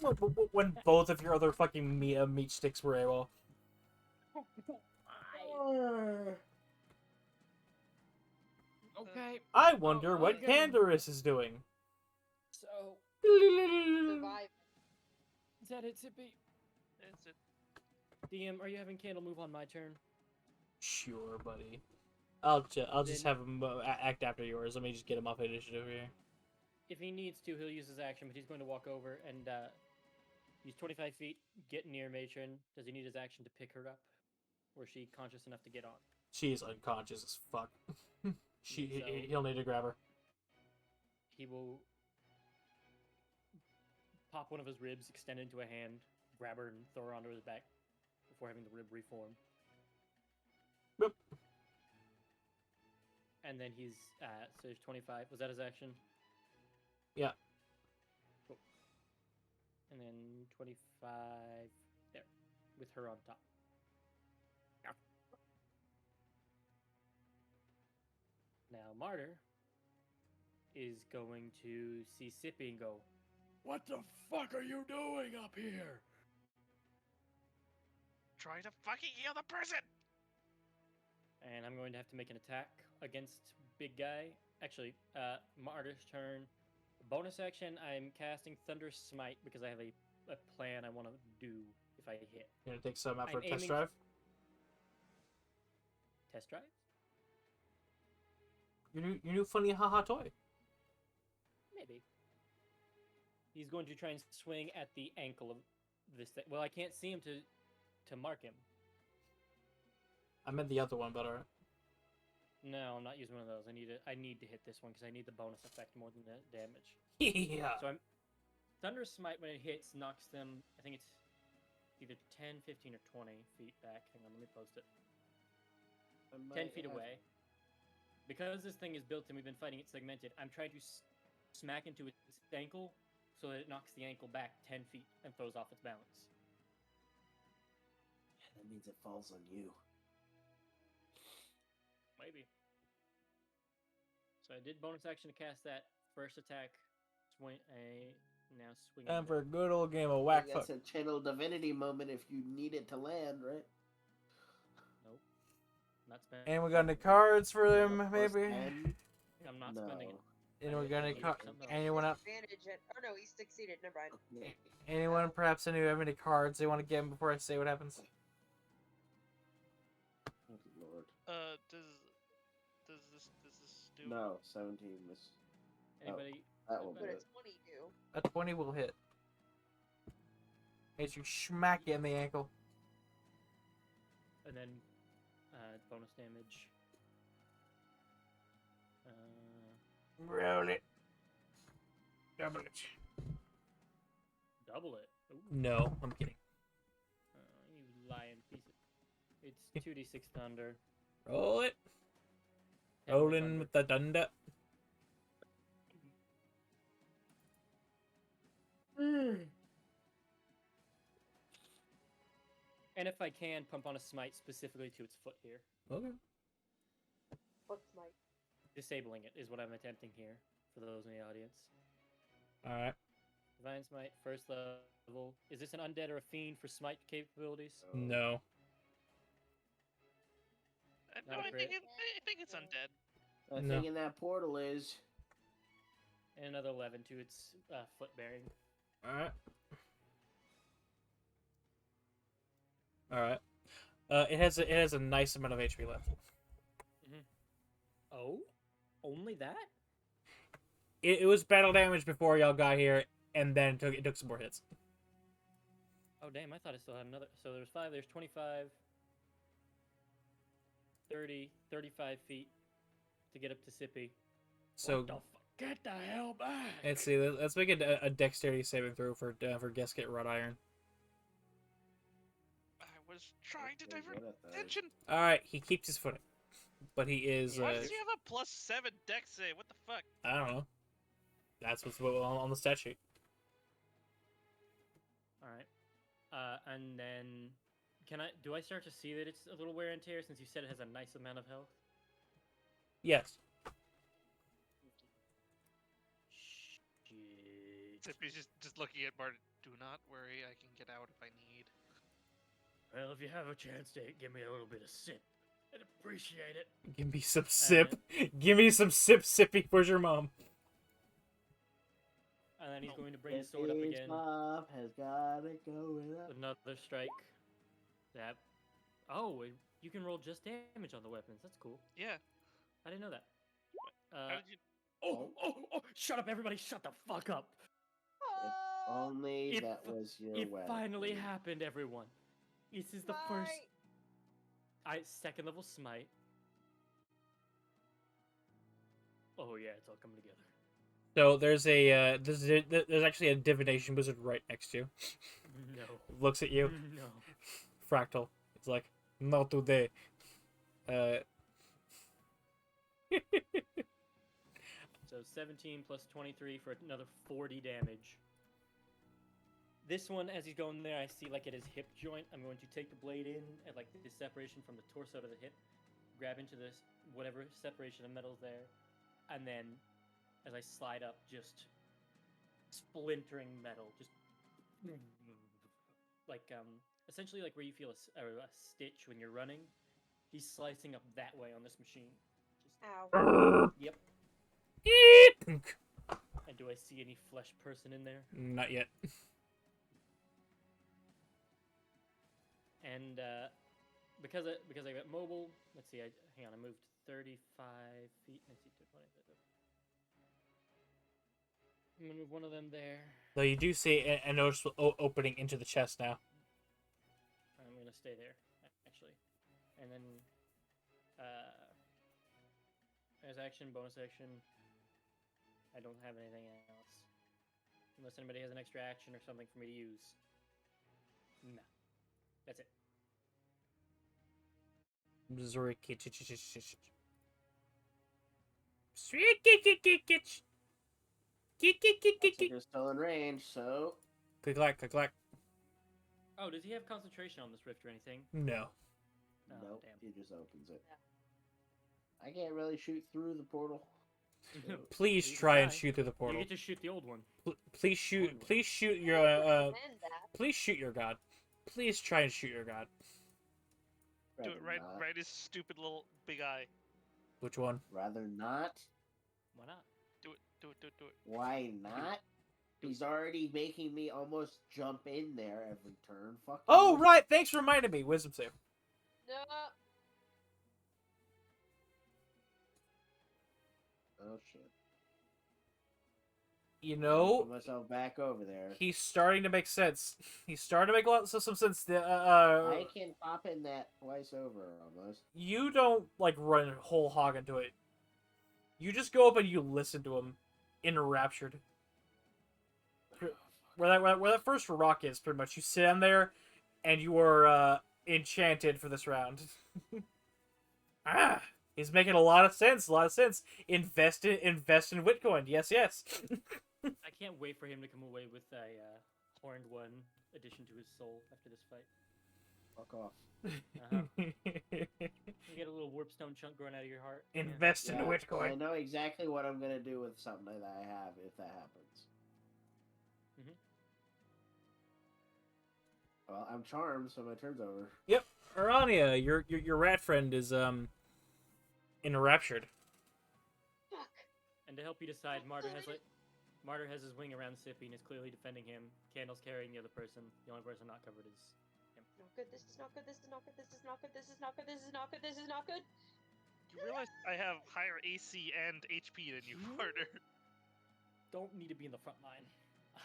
when both of your other fucking meat sticks were AWOL. Okay. I wonder Oh, what okay. Canderous is doing. So, Survive. is that it, Sippy? That's it. DM, are you having Candle move on my turn? Sure, buddy. I'll just Then- have him act after yours. Let me just get him off initiative here. If he needs to, he'll use his action, but he's going to walk over and he's 25 feet, get near Matron. Does he need his action to pick her up? Or is she conscious enough to get on? She's unconscious as fuck. So- He'll need to grab her. He will pop one of his ribs, extend it into a hand, grab her, and throw her onto his back before having the rib reform. Yep. And then he's so there's 25. Was that his action? Yeah. Cool. And then 25 there, with her on top. Yeah. Now Martyr is going to see Sippy and go, "What the fuck are you doing up here?" Try to fucking heal the person! And I'm going to have to make an attack against big guy. Actually, Martyr's turn. Bonus action, I'm casting Thunder Smite because I have a plan I want to do if I hit. You're gonna take some out for I'm a test aiming- drive? Test drive? Your new funny haha toy. Maybe. He's going to try and swing at the ankle of this thing. Well, I can't see him to mark him. I meant the other one, but alright. No, I'm not using one of those. I need to hit this one because I need the bonus effect more than the damage. Yeah. So I'm Thunder Smite when it hits knocks them. I think it's either 10, 15, or 20 feet back. Hang on, let me post it. 10 feet away. Because this thing is built and we've been fighting it segmented, I'm trying to smack into its ankle so that it knocks the ankle back 10 feet and throws off its balance. That means it falls on you. Maybe. So I did bonus action to cast that first attack. Now swing. Time for a good old game of I whack guess fuck. a channel divinity moment if you need it to land, right? Nope. Not spending. And we got any cards for them, Plus maybe? 10? I'm not No. spending it. And we got any Something cards? else. Anyone else? Advantage at, oh no, he succeeded. Never mind. Okay. Anyone perhaps any have any cards they want to get before I say what happens? Oh, Lord. Does this do? No, 17 miss. Anybody? That will What do a it. 20 do? A 20 will hit. Makes you smack you in the ankle. And then bonus damage. Roll it. Double it. Double it. Ooh. No, I'm kidding. You lying piece of... It's 2d6 thunder. Roll it. 10 with Rolling thunder. with the thunder. And if I can, pump on a smite specifically to its foot here. Okay. What's my? Disabling it is what I'm attempting here, for those in the audience. Alright. Divine Smite, first level. Is this an undead or a fiend for smite capabilities? No. Not No, a I crit. think it's undead. The No. thing in that portal is. And another 11 to its foot bearing. Alright. Alright. It has a nice amount of HP left. Oh? Only that? It was battle damage before y'all got here, and then it took some more hits. Oh, damn, I thought I still had another. So there's 5, there's 25, 30, 35 feet to get up to Sippy. So What the fuck? Get the hell back! let's see. Let's make a dexterity saving throw for Gasket Wrought Iron. I was trying to Okay, divert what a third. attention. All right, he keeps his footing, but he is. Yeah. Why does he have a +7 dex save? What the fuck? I don't know. That's what's on the stat sheet. Alright. And then... Do I start to see that it's a little wear and tear since you said it has a nice amount of health? Yes. Shit. Zippy's just looking at Bart. Do not worry, I can get out if I need. Well, if you have a chance to give me a little bit of sip, I'd appreciate it. Give me some sip. Give me some sip, Sippy. Where's your mom? And then he's Oh. going to bring the sword up His again mom has got it going up. with another strike. That. Oh, you can roll just damage on the weapons. That's cool. Yeah. I didn't know that. How did you? Oh! Shut up, everybody! Shut the fuck up! If only It that fi- was your It weapon. finally happened, everyone. This is the first. Smite! Second level smite. Oh yeah, it's all coming together. So there's there's actually a divination wizard right next to you. No. Looks at you. No. Fractal. It's like, not today. So 17 plus 23 for another 40 damage. This one, as he's going there, I see like at his hip joint. I'm going to take the blade in at like the separation from the torso to the hip, grab into this whatever separation of metal's there, and then as I slide up, just splintering metal, just like essentially like where you feel a stitch when you're running. He's slicing up that way on this machine. Just Ow. yep. And do I see any flesh person in there? Not yet. And because I got mobile, let's see. Hang on, I moved 35 feet. Let's see, 20. I'm gonna move one of them there. Though you do see a noticeable opening into the chest now. I'm gonna stay there, actually. And then, as action, bonus action, I don't have anything else. Unless anybody has an extra action or something for me to use. No. That's it. Looks like you're still in range, so Click clack, click clack. Oh, does he have concentration on this rift or anything? No. Oh, nope, damn. he just opens it. I can't really shoot through the portal. Please You can try and try. shoot through the You portal. get to shoot the old one. Please shoot. One. Please shoot your. Recommend that. Please shoot your god. Please try and shoot your god. Do it Rather right, not. right his stupid little big eye. Which one? Rather not. Why not? Do it, do it, do it, do it. Why not? He's already making me almost jump in there every turn. Fuck. Oh you. right, thanks for reminding me. Wisdom save. No. Oh shit. You Put know, myself back over there. he's starting to make sense. He's starting to make some sense. I can pop in that twice over almost. You don't like run whole hog into it. You just go up and you listen to him, enraptured. Where that first rock is, pretty much. You sit down there, and you are enchanted for this round. He's making a lot of sense. A lot of sense. Invest in Bitcoin. Yes, yes. I can't wait for him to come away with a horned one addition to his soul after this fight. Fuck off. Uh-huh. You get a little warpstone chunk growing out of your heart. Yeah. Invest in I Bitcoin. know exactly what I'm gonna do with something that I have if that happens. Mhm. Well, I'm charmed, so my turn's over. Yep, Arania, your rat friend is enraptured. Fuck. And to help you decide, Martyr has his wing around Sippy and is clearly defending him. Candle's carrying the other person. The only person not covered is him. Not good. This is not good. This is not good. This is not good. This is not good. This is not good. This is not good. You realize I have higher AC and HP than you, Martyr. Don't need to be in the front line.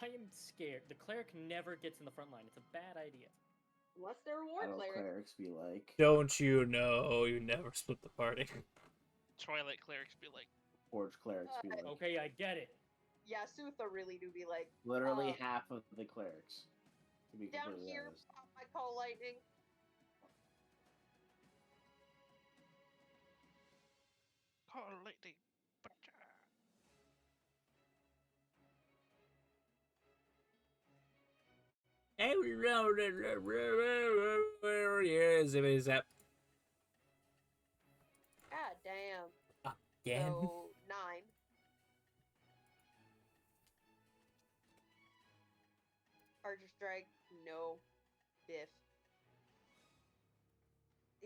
I am scared. The cleric never gets in the front line. It's a bad idea. Unless they're a war What do cleric. clerics be like? Don't you know? You never split the party. Twilight clerics be like, Forge clerics be like. Okay, I get it. Yeah, Sutha really do be like, Literally half of the clerics. To be down completely here, honest. pop my call lightning. call lightning. Every round, zippity zap. God damn. Again. So 9. Archer strike, no. Biff.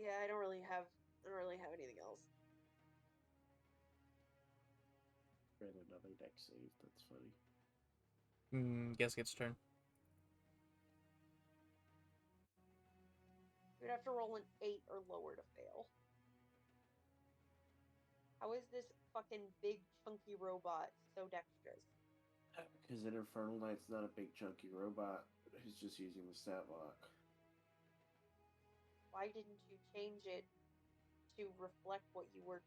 Yeah, I don't really have anything else. Read another deck save. That's funny. Guess gets turn. You'd have to roll an 8 or lower to fail. How is this fucking big chunky robot so dexterous? Because an Infernal Knight's not a big chunky robot. He's just using the stat block. Why didn't you change it to reflect what you were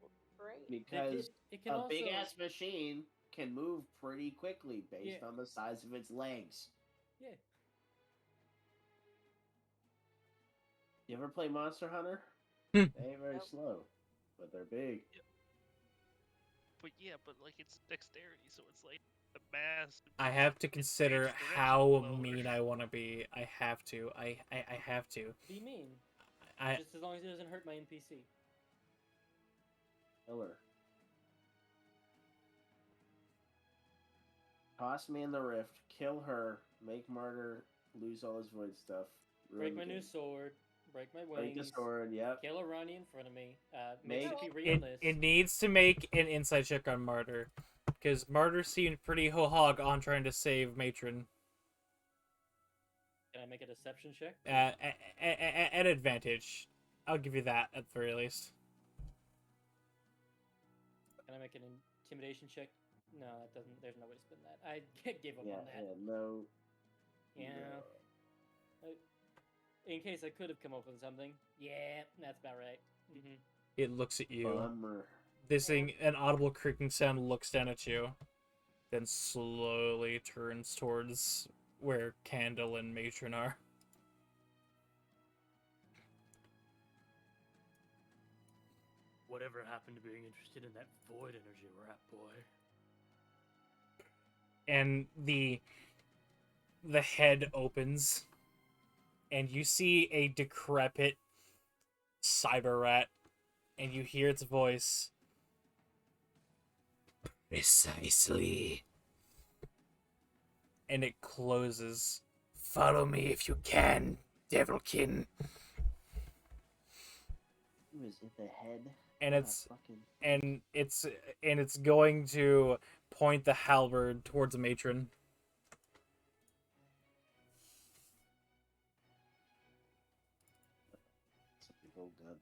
portraying? Because It can a also... big ass machine can move pretty quickly based Yeah. on the size of its legs. Yeah. You ever play Monster Hunter? Hmm. They ain't very Nope. slow, but they're big. But yeah, but like it's dexterity, so it's like the mass. I have to consider direction how lower. mean I want to be. I have to. I have to. Be mean. I Just as long as it doesn't hurt my NPC. Killer. Toss me in the rift, kill her, make Martyr lose all his void stuff. ruin Break the my new game. sword. Break my Break the wings. sword, yep. Kill a Ronnie in front of me. Make- Make Sippy it, realness. it needs to make an insight check on Martyr, because Martyr seemed pretty ho-hog on trying to save Matron. Can I make a deception check? At advantage. I'll give you that at the very least. Can I make an intimidation check? No, that doesn't. There's no way to spin that. I gave up Yeah, on that. no. Yeah. no. In case I could have come up with something. Yeah, that's about right. Mm-hmm. It looks at you. Bummer. This thing, an audible creaking sound, looks down at you, then slowly turns towards where Candle and Matron are. Whatever happened to being interested in that void energy, rat boy? And the head opens, and you see a decrepit cyber rat, and you hear its voice. Precisely. And it closes. Follow me if you can, Devilkin. Ooh, is it the head? And Ah, it's fucking. and it's going to point the halberd towards a matron. It's a big old gun.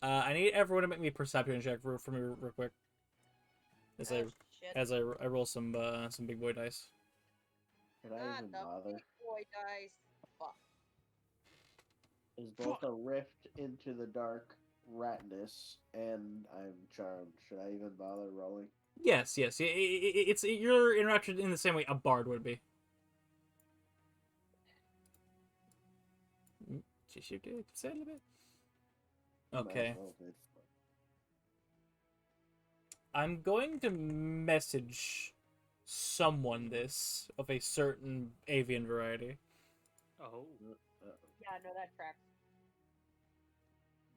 I need everyone to make me a perception check for me real quick. As Oh, shit. I roll some big boy dice. Should I Not even the bother? big boy dice. Fuck. There's both a rift into the dark ratness, and I'm charmed. Should I even bother rolling? Yes. It's you're interacted in the same way a bard would be. Just you do a little bit. Might as Okay. well, dude. I'm going to message someone this of a certain avian variety. Oh. Yeah, no, that tracks.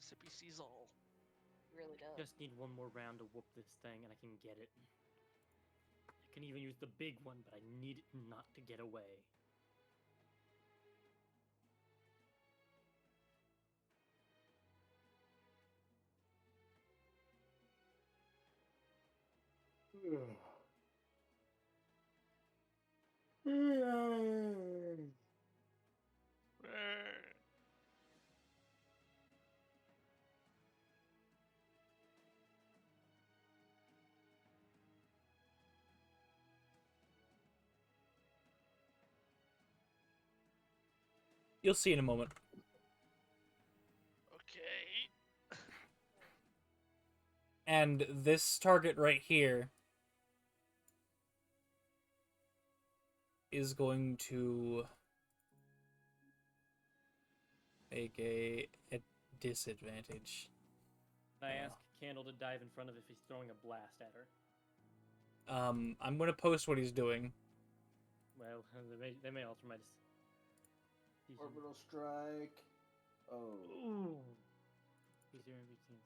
Sippy sees all. Really does. Just need one more round to whoop this thing and I can get it. I can even use the big one, but I need it not to get away. You'll see in a moment. Okay. And this target right here is going to make a disadvantage. I ask Candle to dive in front of if he's throwing a blast at her. I'm gonna post what he's doing. Well, they may alter my decision. Orbital strike. Oh. Ooh. He's doing routine.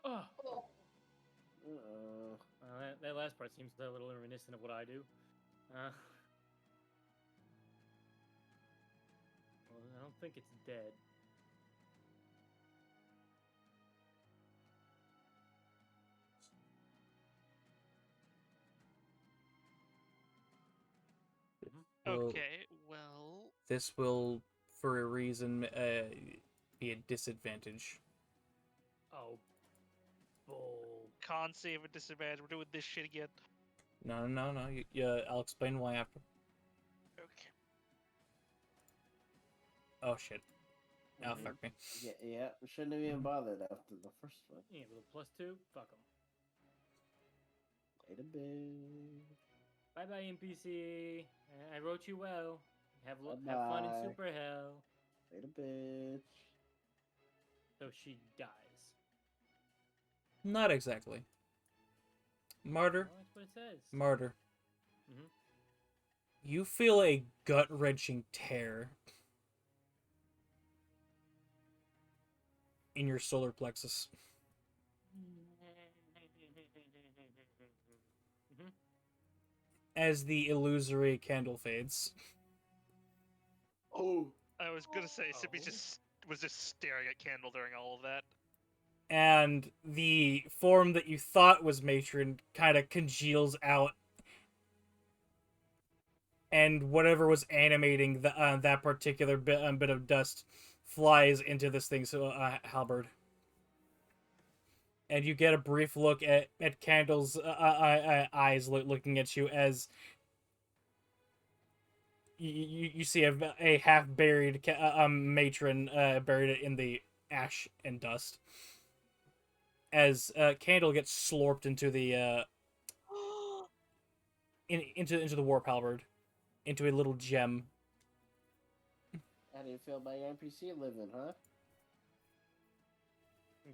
Oh. That last part seems a little reminiscent of what I do. Well, I don't think it's dead. So Okay, well, this will, for a reason, be a disadvantage. Oh. Bull. con save at disadvantage. We're doing this shit again. No. I'll explain why after. Okay. Oh shit. Oh fuck me. Yeah. We shouldn't have even bothered after the first one. Yeah, with a +2, fuck him. Wait a bit. Bye bye, NPC. I wrote you well. Have fun in Bye-bye. Super Hell. Wait a bit. So she dies. Not exactly. Martyr. Well, that's what it says. Martyr. Mhm. You feel a gut-wrenching tear in your solar plexus. As the illusory candle fades. Oh. I was gonna say, Sippy Oh. was just staring at Candle during all of that. And the form that you thought was Matron kind of congeals out. And whatever was animating that particular bit of dust flies into this thing's halberd. And you get a brief look at Candle's eyes looking at you as you see a half buried matron buried in the ash and dust. As Candle gets slurped into the into the warp halberd, into a little gem. How do you feel about your NPC living, huh?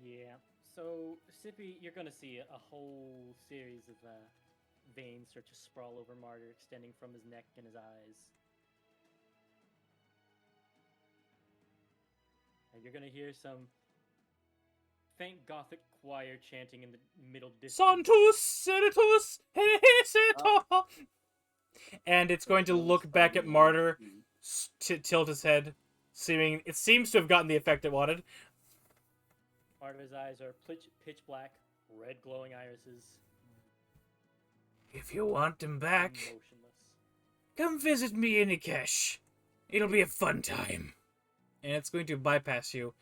Yeah. So, Sippy, you're gonna see a whole series of veins start to sprawl over Martyr, extending from his neck and his eyes. And you're gonna hear some faint Gothic choir chanting in the middle distance. Santus Senatus Heseto. And it's going to look back at Martyr, tilt his head, it seems to have gotten the effect it wanted. Martyr's eyes are pitch black, red glowing irises, If you want him back, motionless. come visit me in Ikesh. It'll be a fun time. And it's going to bypass you.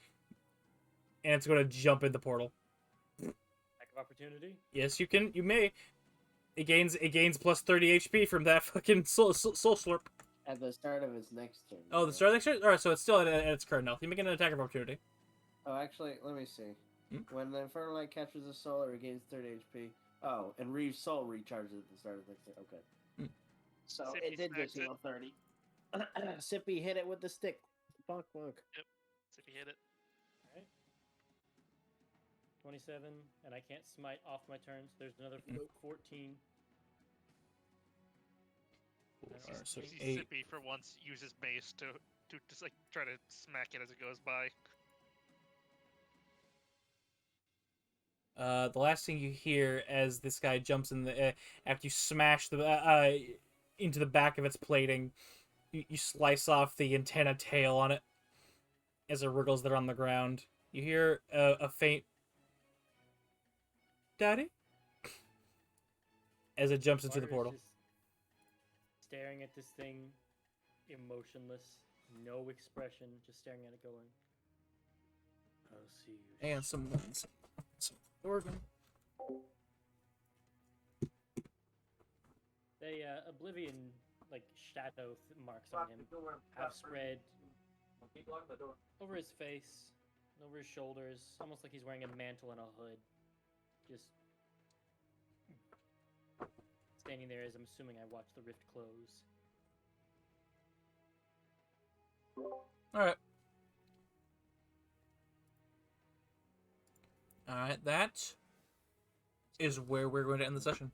And it's going to jump in the portal. Lack of opportunity. Yes, you may. It gains plus 30 HP from that fucking soul slurp. At the start of its next turn. Oh, the start of the next turn? Alright, so it's still at its current health. You make an attack of opportunity. Oh, actually, let me see. Hmm? When the Infernal Light captures a soul, it regains 30 HP. Oh, and Reeve's soul recharges at the start of the next turn. Okay. Hmm. So Sippy it did just smacks it. heal 30. Sippy hit it with the stick. Bonk, bonk. So if you hit it. Alright. 27, and I can't smite off my turns. There's another 14. Alright, so You see 8. Sippy for once uses mace to just like try to smack it as it goes by. The last thing you hear as this guy jumps in the after you smash the into the back of its plating, you slice off the antenna tail on it as it wriggles there on the ground. You hear a faint "Daddy" as it jumps into the Martyr's portal. just staring at this thing, emotionless, no expression, just staring at it going, I'll see you. And some organ. They Oblivion like shadow marks on him have spread over his face, over his shoulders, almost like he's wearing a mantle and a hood. Just standing there as I'm assuming I watch the rift close. Alright. Alright, that is where we're going to end the session.